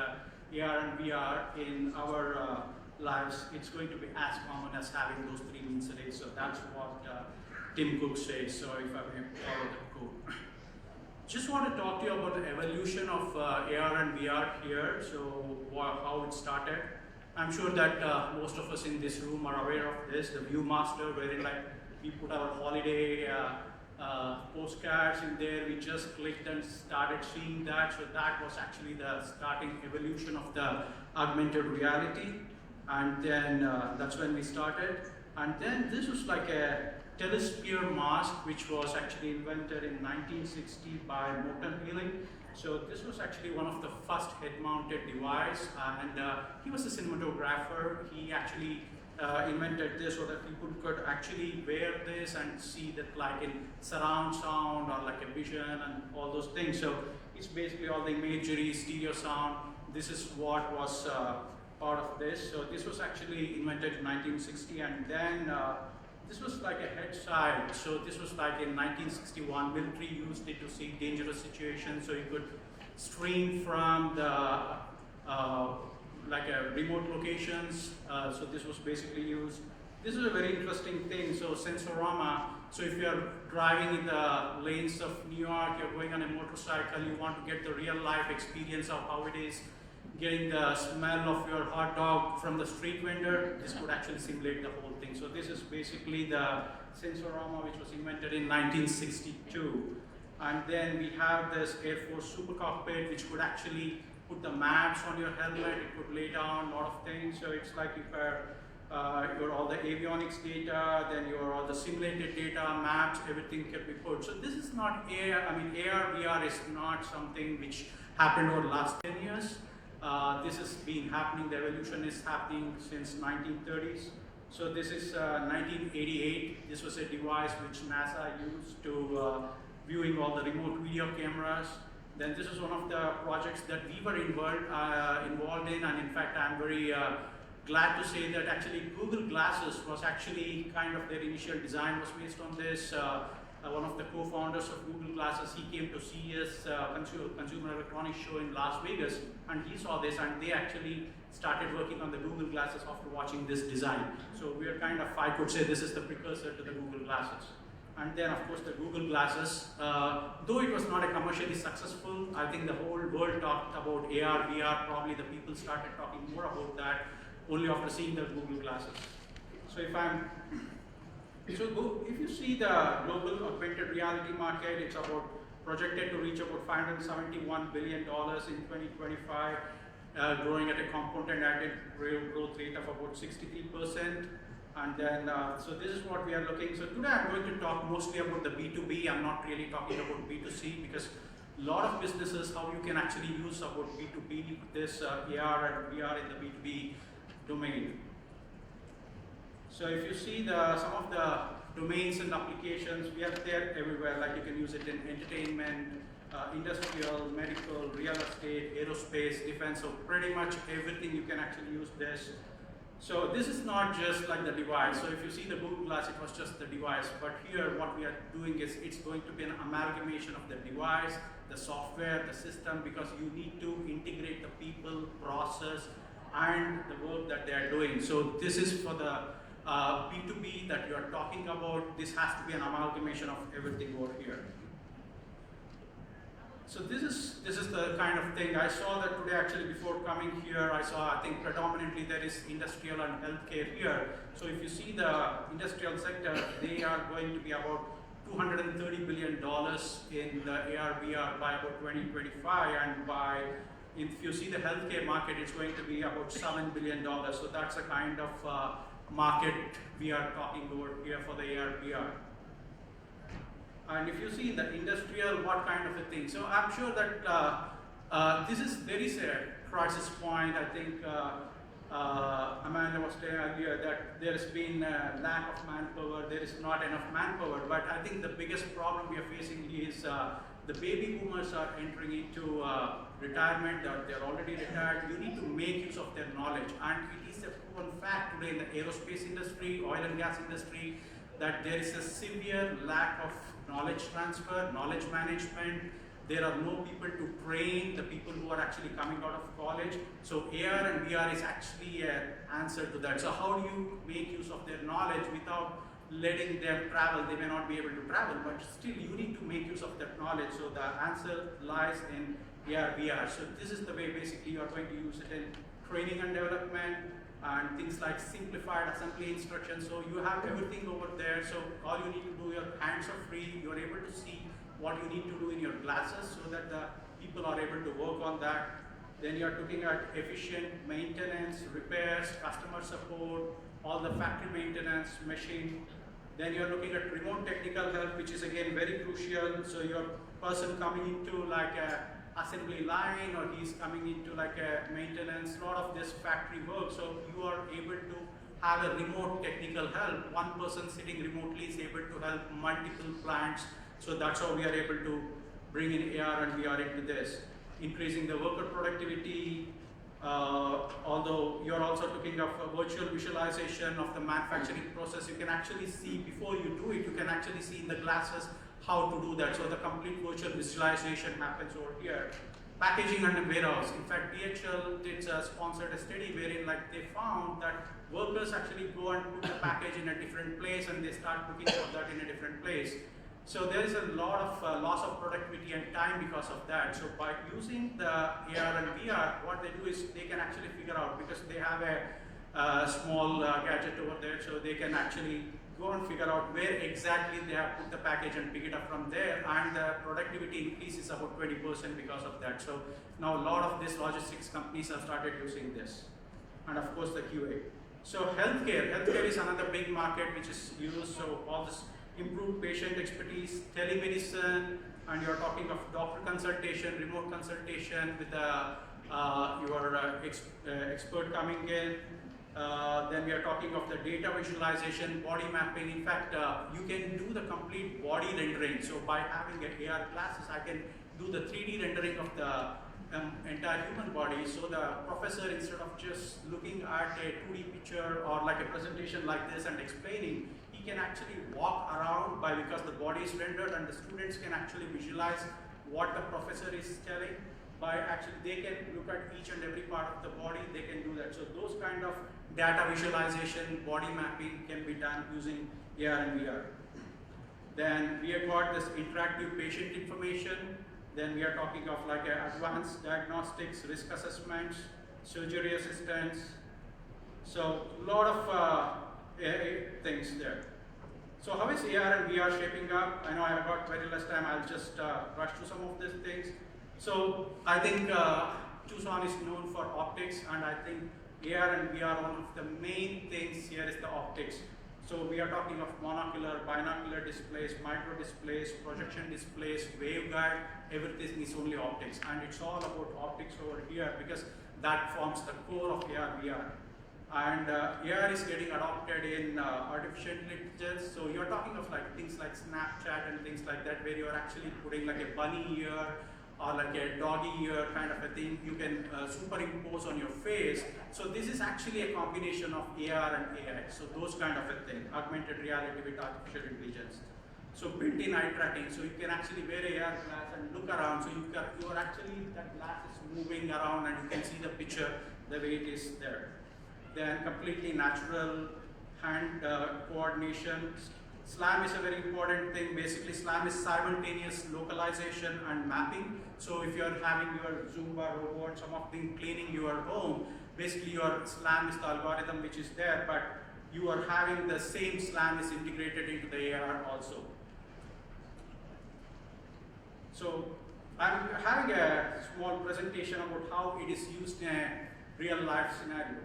Speaker 13: AR and VR in our lives, it's going to be as common as having those 3 meals a day. So that's what Tim Cook says. So if I may follow that quote. Just want to talk to you about the evolution of AR and VR here. So how it started. I'm sure that most of us in this room are aware of this, the Viewmaster, wherein like we put our holiday postcards in there. We just clicked and started seeing that. So that was actually the starting evolution of the augmented reality. And then that's when we started. And then this was like a telesphere mask, which was actually invented in 1960 by Morton Healing. So this was actually one of the first head-mounted device, and he was a cinematographer. He actually invented this so that people could actually wear this and see that like in surround sound or like a vision and all those things. So it's basically all the imagery, stereo sound. This is what was part of this. So this was actually invented in 1960, and then this was like a head side. So this was like in 1961, military used it to see dangerous situations. So you could stream from the like remote locations. So this was basically used. This is a very interesting thing. So Sensorama. So if you're driving in the lanes of New York, you're going on a motorcycle, you want to get the real life experience of how it is getting the smell of your hot dog from the street vendor, this would actually simulate the whole thing. So this is basically the Sensorama, which was invented in 1962. And then we have this Air Force Super Cockpit, which could actually put the maps on your helmet. It could lay down a lot of things. So it's like if your all the avionics data, then your all the simulated data, maps, everything can be put. So this is not AR. I mean, AR, VR is not something which happened over the last 10 years. This has been happening, the evolution is happening since 1930s. So this is 1988. This was a device which NASA used to viewing all the remote video cameras. Then this is one of the projects that we were involved in, and in fact I'm very glad to say that actually Google Glasses was actually kind of their initial design was based on this. One of the co-founders of Google Glasses, he came to CES, Consumer Electronics Show in Las Vegas, and he saw this, and they actually started working on the Google Glasses after watching this design. So we are kind of, I could say this is the precursor to the Google Glasses. And then of course the Google Glasses, though it was not a commercially successful, I think the whole world talked about AR, VR, probably the people started talking more about that only after seeing the Google Glasses. So if you see the global augmented reality market, it's about projected to reach about $571 billion in 2025, growing at a compounded annual growth rate of about 63%. And then, so this is what we are looking. So today I'm going to talk mostly about the B2B. I'm not really talking about B2C because a lot of businesses, how you can actually use about B2B, this AR and VR in the B2B domain. So if you see some of the domains and applications, we are there everywhere. Like you can use it in entertainment, industrial, medical, real estate, aerospace, defense. So pretty much everything you can actually use this. So this is not just like the device. So if you see the Google Glass, it was just the device. But here what we are doing is it's going to be an amalgamation of the device, the software, the system, because you need to integrate the people, process, and the work that they are doing. So this is for the B2B that you are talking about. This has to be an amalgamation of everything over here. So this is the kind of thing I saw that today actually before coming here. I think predominantly there is industrial and healthcare here. So if you see the industrial sector, they are going to be about $230 billion in the AR VR by about 2025, and if you see the healthcare market, it's going to be about $7 billion. So that's the kind of market we are talking over here for the AR VR. And if you see in the industrial, what kind of a thing? So I'm sure that there is a crisis point. I think Amanda was saying earlier that there has been a lack of manpower. There is not enough manpower. But I think the biggest problem we are facing is the baby boomers are entering into retirement, or they're already retired. You need to make use of their knowledge. And it is a proven fact today in the aerospace industry, oil and gas industry, that there is a severe lack of knowledge transfer, knowledge management. There are no people to train the people who are actually coming out of college. So AR and VR is actually an answer to that. So how do you make use of their knowledge without letting them travel? They may not be able to travel, but still you need to make use of that knowledge. So the answer lies in AR, VR. So this is the way basically you are going to use it in training and development and things like simplified assembly instructions. So you have everything over there. So all you need to do, your hands are free. You're able to see what you need to do in your glasses so that the people are able to work on that. Then you're looking at efficient maintenance, repairs, customer support, all the factory maintenance, machine. Then you're looking at remote technical help, which is again very crucial. So your person coming into like a assembly line, or he's coming into like a maintenance, a lot of this factory work. So you are able to have a remote technical help. One person sitting remotely is able to help multiple plants. So that's how we are able to bring in AR and VR into this. Increasing the worker productivity, although you're also looking at virtual visualization of the manufacturing process. You can actually see, before you do it, you can actually see in the glasses how to do that. So the complete virtual visualization happens over here. Packaging and warehouse. In fact, DHL did sponsored a study wherein like they found that workers actually go and put the package in a different place, and they start looking for that in a different place. So there is a lot of loss of productivity and time because of that. So by using the AR and VR, what they do is they can actually figure out, because they have a small gadget over there, so they can actually go and figure out where exactly they have put the package and pick it up from there, and the productivity increases about 20% because of that. So now a lot of these logistics companies have started using this. And of course the QA. So healthcare is another big market which is used. So all this improved patient expertise, telemedicine, and you're talking of doctor consultation, remote consultation with your expert coming in. Then we are talking of the data visualization, body mapping. In fact, you can do the complete body rendering. So by having a AR glasses, I can do the 3D rendering of the entire human body. So the professor, instead of just looking at a 2D picture or like a presentation like this and explaining, he can actually walk around because the body is rendered, and the students can actually visualize what the professor is telling. They can look at each and every part of the body, they can do that. So those kind of data visualization, body mapping can be done using AR and VR. Then we have got this interactive patient information. Then we are talking of like advanced diagnostics, risk assessments, surgery assistance. So a lot of things there. So how is AR and VR shaping up? I know I have got very less time, I'll just rush through some of these things. So I think Tucson is known for optics, and I think AR and VR, one of the main things here is the optics. So we are talking of monocular, binocular displays, micro displays, projection displays, waveguide, everything is only optics. And it's all about optics over here because that forms the core of AR, VR. And AR is getting adopted in artificial intelligence. So you're talking of like things like Snapchat and things like that, where you're actually putting like a bunny ear or like a doggy ear kind of a thing you can superimpose on your face. So this is actually a combination of AR and AI. So those kind of a thing, augmented reality with artificial intelligence. So built-in eye tracking, so you can actually wear a AR glass and look around. So you are actually, that glass is moving around and you can see the picture the way it is there. Then completely natural hand coordination. SLAM is a very important thing. Basically, SLAM is simultaneous localization and mapping. So if you're having your Zumba robot, some of them cleaning your home, basically your SLAM is the algorithm which is there, but you are having the same SLAM is integrated into the AR also. So I'm having a small presentation about how it is used in a real life scenario.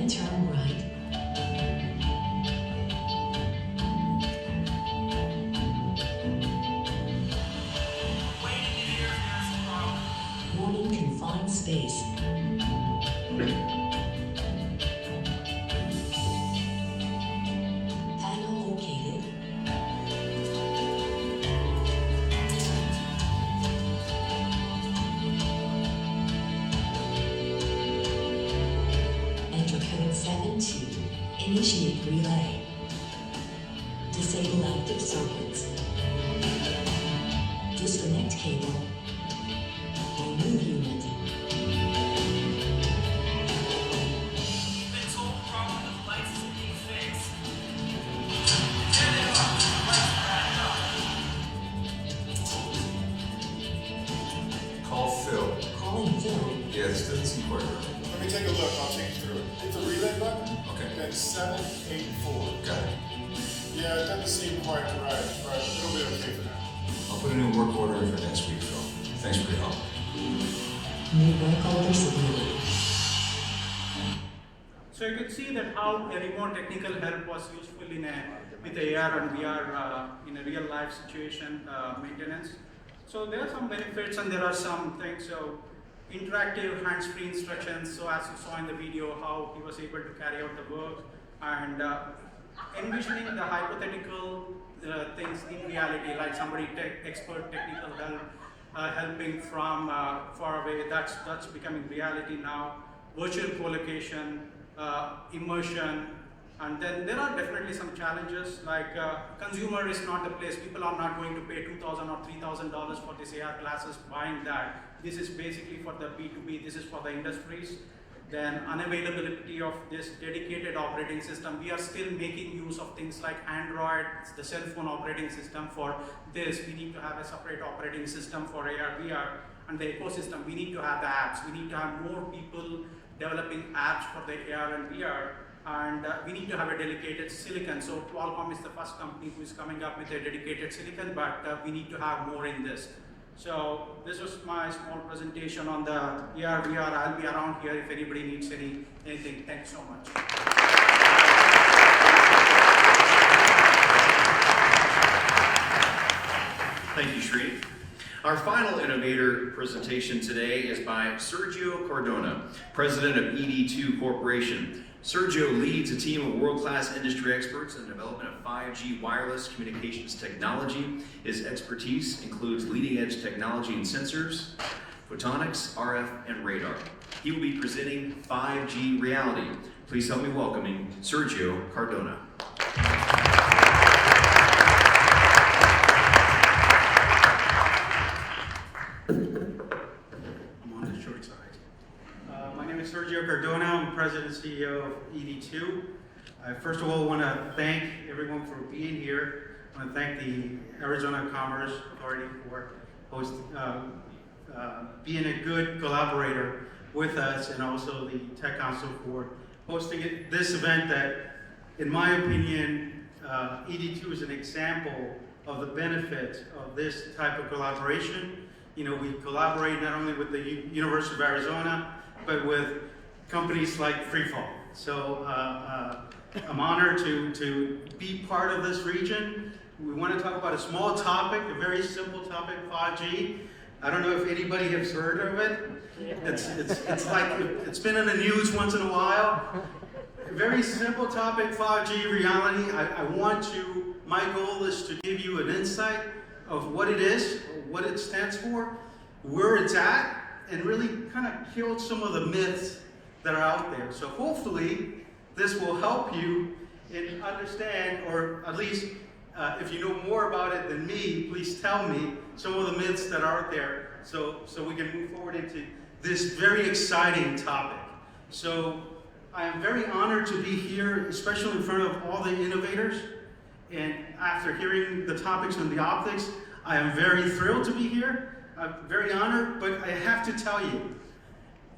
Speaker 14: then turn right. Warning, confined space. Panel located. Enter code 72. Initiate relay. Disable active circuits. Disconnect cable. Remove unit.
Speaker 15: Been told the problem with the lights isn't being fixed.
Speaker 16: Call Phil.
Speaker 14: Calling Phil.
Speaker 16: Yeah, this doesn't seem quite right.
Speaker 17: Let me take a look, I'll take you through it. Hit the relay button.
Speaker 16: Okay.
Speaker 17: Then 784.
Speaker 16: Got it.
Speaker 17: Yeah, it doesn't seem quite right, but it'll be okay for now.
Speaker 16: I'll put a new work order in for next week, Phil. Thanks for your help.
Speaker 14: New work order submitted.
Speaker 13: So you can see that how a remote technical help was useful with the AR and VR in a real life situation maintenance. So there are some benefits and there are some things. So interactive hands-free instructions. So as you saw in the video, how he was able to carry out the work and envisioning the hypothetical things in reality, like somebody expert technical help helping from far away. That's becoming reality now. Virtual co-location. Immersion, and then there are definitely some challenges like consumer is not the place. People are not going to pay $2,000 or $3,000 for this AR glasses, buying that. This is basically for the B2B, this is for the industries. Then unavailability of this dedicated operating system. We are still making use of things like Android, the cell phone operating system for this. We need to have a separate operating system for AR, VR, and the ecosystem. We need to have the apps. We need to have more people developing apps for the AR and VR, and we need to have a dedicated silicon. So Qualcomm is the first company who is coming up with a dedicated silicon, but we need to have more in this. So this was my small presentation on the AR, VR. I'll be around here if anybody needs anything. Thanks so much.
Speaker 1: Thank you, Sri. Our final innovator presentation today is by Sergio Cardona, president of ED2 Corporation. Sergio leads a team of world-class industry experts in the development of 5G wireless communications technology. His expertise includes leading-edge technology in sensors, photonics, RF, and radar. He will be presenting 5G reality. Please help me welcoming Sergio Cardona.
Speaker 13: My name is Sergio Cardona. I'm President and CEO of ED2. I first of all want to thank everyone for being here. I want to thank the Arizona Commerce Authority for being a good collaborator with us, and also the Tech Council for hosting this event that, in my opinion, ED2 is an example of the benefits of this type of collaboration. You know, we collaborate not only with the University of Arizona, but with companies like Freefall. So I'm honored to be part of this region. We want to talk about a small topic, a very simple topic, 5G. I don't know if anybody has heard of it. It's like, it's been in the news once in a while. A very simple topic, 5G reality. My goal is to give you an insight of what it is, what it stands for, where it's at, and really kind of kill some of the myths that are out there. So hopefully this will help you in understand, or at least if you know more about it than me, please tell me some of the myths that are out there so we can move forward into this very exciting topic. So I am very honored to be here, especially in front of all the innovators. And after hearing the topics on the optics, I am very thrilled to be here. I'm very honored, but I have to tell you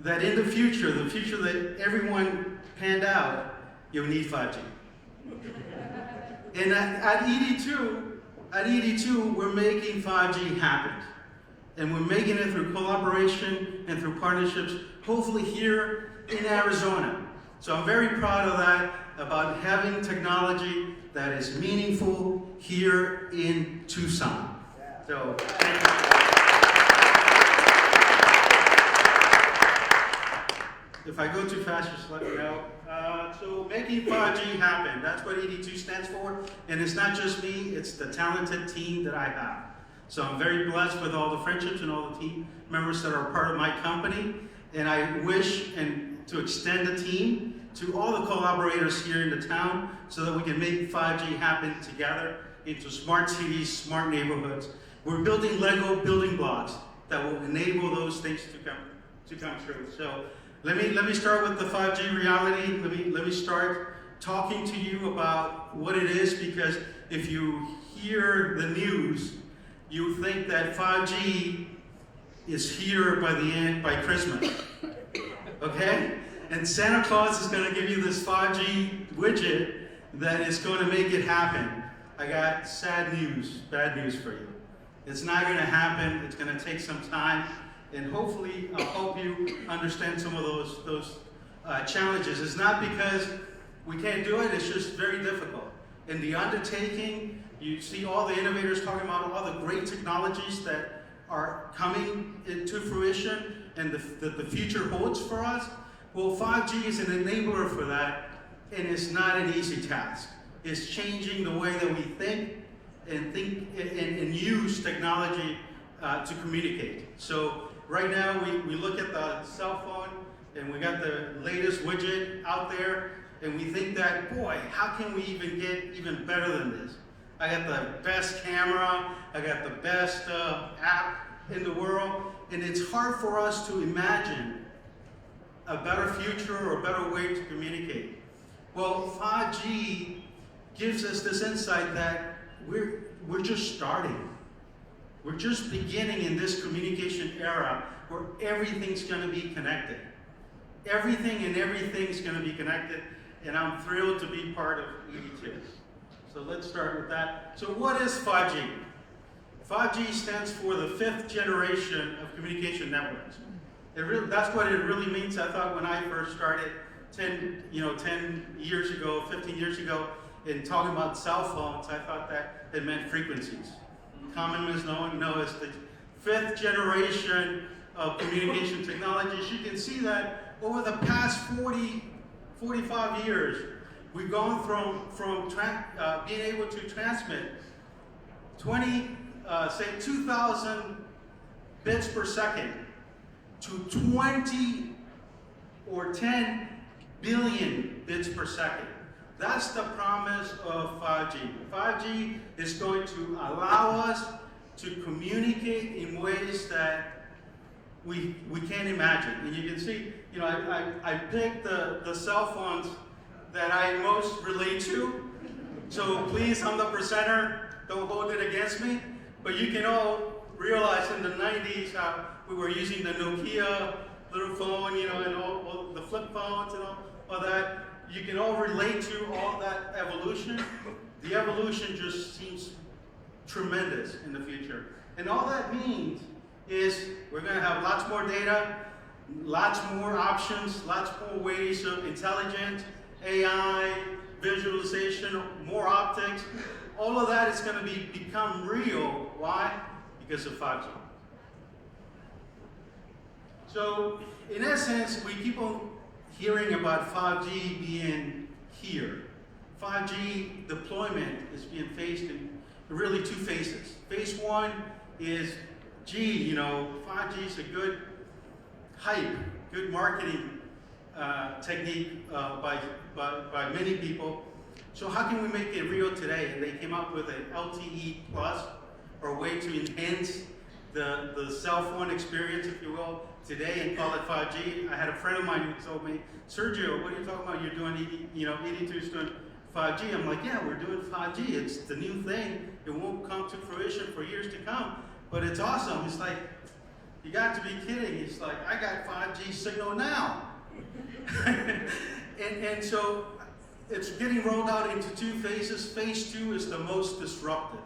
Speaker 13: that in the future that everyone panned out, you'll need 5G. And at ED2, we're making 5G happen. And we're making it through collaboration and through partnerships, hopefully here in Arizona. So I'm very proud of that, about having technology that is meaningful here in Tucson. So, thank you. If I go too fast, just let me know. So making 5G happen, that's what AZTC stands for. And it's not just me, it's the talented team that I have. So I'm very blessed with all the friendships and all the team members that are part of my company. And I wish to extend the team to all the collaborators here in the town so that we can make 5G happen together into smart cities, smart neighborhoods. We're building Lego building blocks that will enable those things to come true. So let me start with the 5G reality. Let me start talking to you about what it is, because if you hear the news, you think that 5G is here by Christmas, okay? And Santa Claus is gonna give you this 5G widget that is gonna make it happen. I got bad news for you. It's not gonna happen, it's gonna take some time, and hopefully I'll help you understand some of those challenges. It's not because we can't do it, it's just very difficult. In the undertaking, you see all the innovators talking about all the great technologies that are coming into fruition and the future holds for us. Well, 5G is an enabler for that, and it's not an easy task. It's changing the way that we think and use technology to communicate. So right now we look at the cell phone and we got the latest widget out there, and we think that, boy, how can we even get even better than this? I got the best camera, I got the best app in the world, and it's hard for us to imagine a better future or a better way to communicate. Well, 5G gives us this insight that we're just starting. We're just beginning in this communication era where everything's gonna be connected. Everything and everything's gonna be connected, and I'm thrilled to be part of AZTC. So let's start with that. So what is 5G? 5G stands for the 5th generation of communication networks. That's what it really means. I thought when I first started 10 years ago, 15 years ago, in talking about cell phones, I thought that it meant frequencies. Common misnomer, no, it's the 5th generation of communication technologies. You can see that over the past 45 years, we've gone from being able to transmit 2,000 bits per second to 20 or 10 billion bits per second. That's the promise of 5G. 5G is going to allow us to communicate in ways that we can't imagine. And you can see, I picked the cell phones that I most relate to. So please, I'm the presenter, don't hold it against me. But you can all realize in the 90s how we were using the Nokia little phone, and all the flip phones and all that. You can all relate to all that evolution. The evolution just seems tremendous in the future. And all that means is we're going to have lots more data, lots more options, lots more ways of intelligence, AI, visualization, more optics. All of that is going to become real. Why? Because of 5G. So, in essence, we keep on hearing about 5G being here. 5G deployment is being faced in really two phases. Phase one is, 5G is a good hype, good marketing technique by many people. So how can we make it real today? And they came up with an LTE plus, or a way to enhance the cell phone experience, if you will, today, and call it 5G. I had a friend of mine who told me, Sergio, what are you talking about? You're doing, AZTC's doing 5G. I'm like, yeah, we're doing 5G. It's the new thing. It won't come to fruition for years to come, but it's awesome. It's like, you got to be kidding. It's like, I got 5G signal now. and so it's getting rolled out into two phases. Phase two is the most disruptive.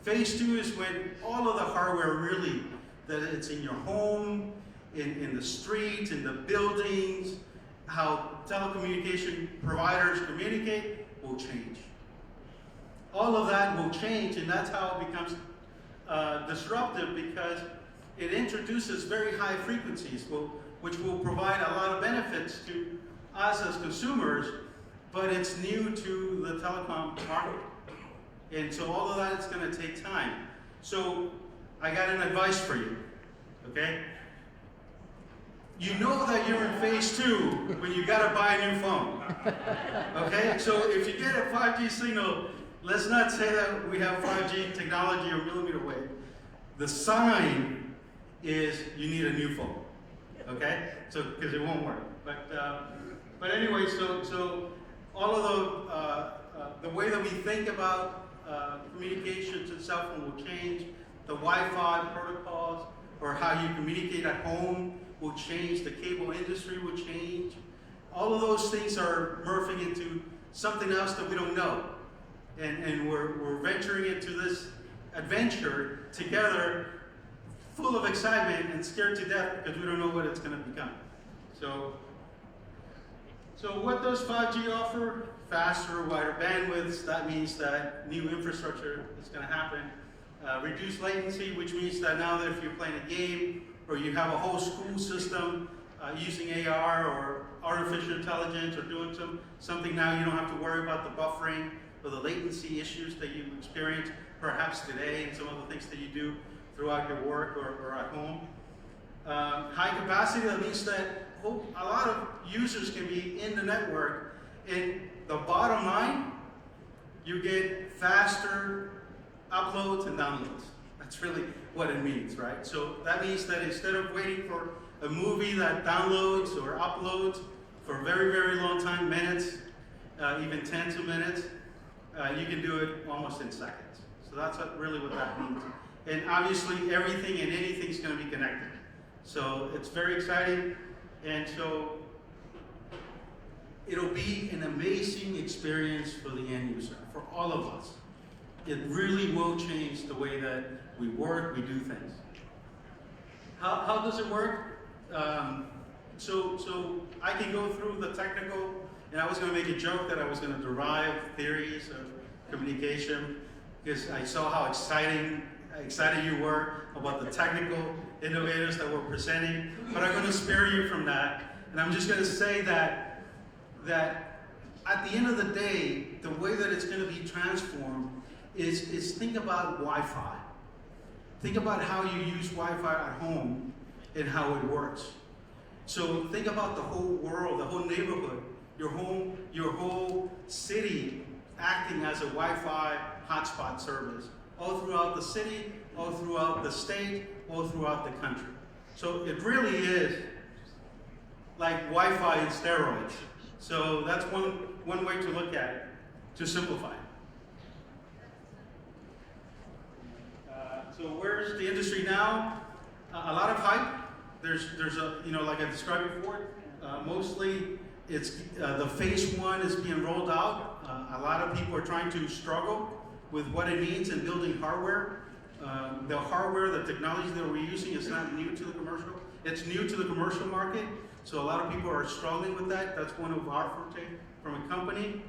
Speaker 13: Phase two is when all of the hardware really, that it's in your home, in the streets, in the buildings, how telecommunication providers communicate will change. All of that will change, and that's how it becomes disruptive, because it introduces very high frequencies, which will provide a lot of benefits to us as consumers, but it's new to the telecom market. And so all of that is going to take time. So I got an advice for you, okay? You know that you're in phase 2 when you got to buy a new phone, okay? So if you get a 5G signal, let's not say that we have 5G technology or millimeter wave. The sign is you need a new phone, okay? So, because it won't work. But anyway, so all of the way that we think about communications and cell phone will change. The Wi-Fi protocols, or how you communicate at home, will change. The cable industry will change. All of those things are morphing into something else that we don't know. And we're venturing into this adventure together, full of excitement and scared to death because we don't know what it's going to become. So what does 5G offer? Faster, wider bandwidths. That means that new infrastructure is going to happen. Reduced latency, which means that now that if you're playing a game or you have a whole school system using AR or artificial intelligence or doing something now, you don't have to worry about the buffering or the latency issues that you experience perhaps today and some of the things that you do throughout your work or at home. High capacity, that means that a lot of users can be in the network, and the bottom line, you get faster uploads and downloads. That's really what it means, right? So that means that instead of waiting for a movie that downloads or uploads for a very, very long time, minutes, even tens of minutes, you can do it almost in seconds. So that's really what that means. And obviously everything and anything is going to be connected. So it's very exciting, and so it'll be an amazing experience for the end user, for all of us. It really will change the way that we work, we do things. How does it work? So I can go through the technical, and I was going to make a joke that I was going to derive theories of communication, because I saw how excited you were about the technical innovators that were presenting, but I'm going to spare you from that, and I'm just going to say that at the end of the day, the way that it's going to be transformed is think about Wi-Fi. Think about how you use Wi-Fi at home and how it works. So think about the whole world, the whole neighborhood, your whole city acting as a Wi-Fi hotspot service, all throughout the city, all throughout the state, all throughout the country. So it really is like Wi-Fi in steroids. So that's one way to look at it, to simplify it. So where's the industry now? A lot of hype. There's a, like I described before, mostly it's the phase 1 is being rolled out. A lot of people are trying to struggle with what it means in building hardware. The hardware, the technology that we're using is not new to the commercial. It's new to the commercial market. So a lot of people are struggling with that. That's one of our forte from a company.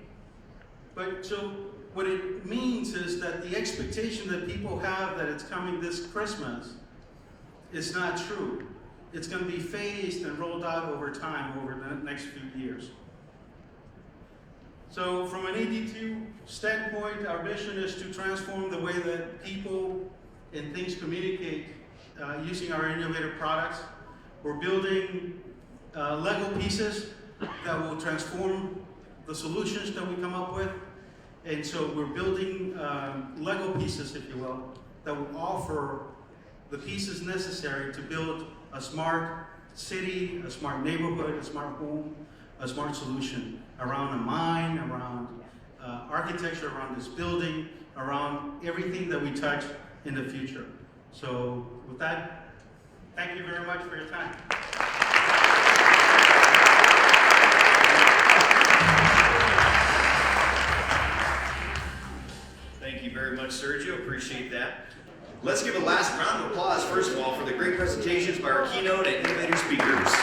Speaker 13: But so what it means is that the expectation that people have that it's coming this Christmas is not true. It's going to be phased and rolled out over time, over the next few years. So from an AD2 standpoint, our mission is to transform the way that people and things communicate using our innovative products. We're building Lego pieces that will transform the solutions that we come up with. And so we're building Lego pieces, if you will, that will offer the pieces necessary to build a smart city, a smart neighborhood, a smart home, a smart solution around a mine, around architecture, around this building, around everything that we touch in the future. So with that, thank you very much for your time.
Speaker 1: Thank you very much, Sergio. Appreciate that. Let's give a last round of applause, first of all, for the great presentations by our keynote and innovative speakers.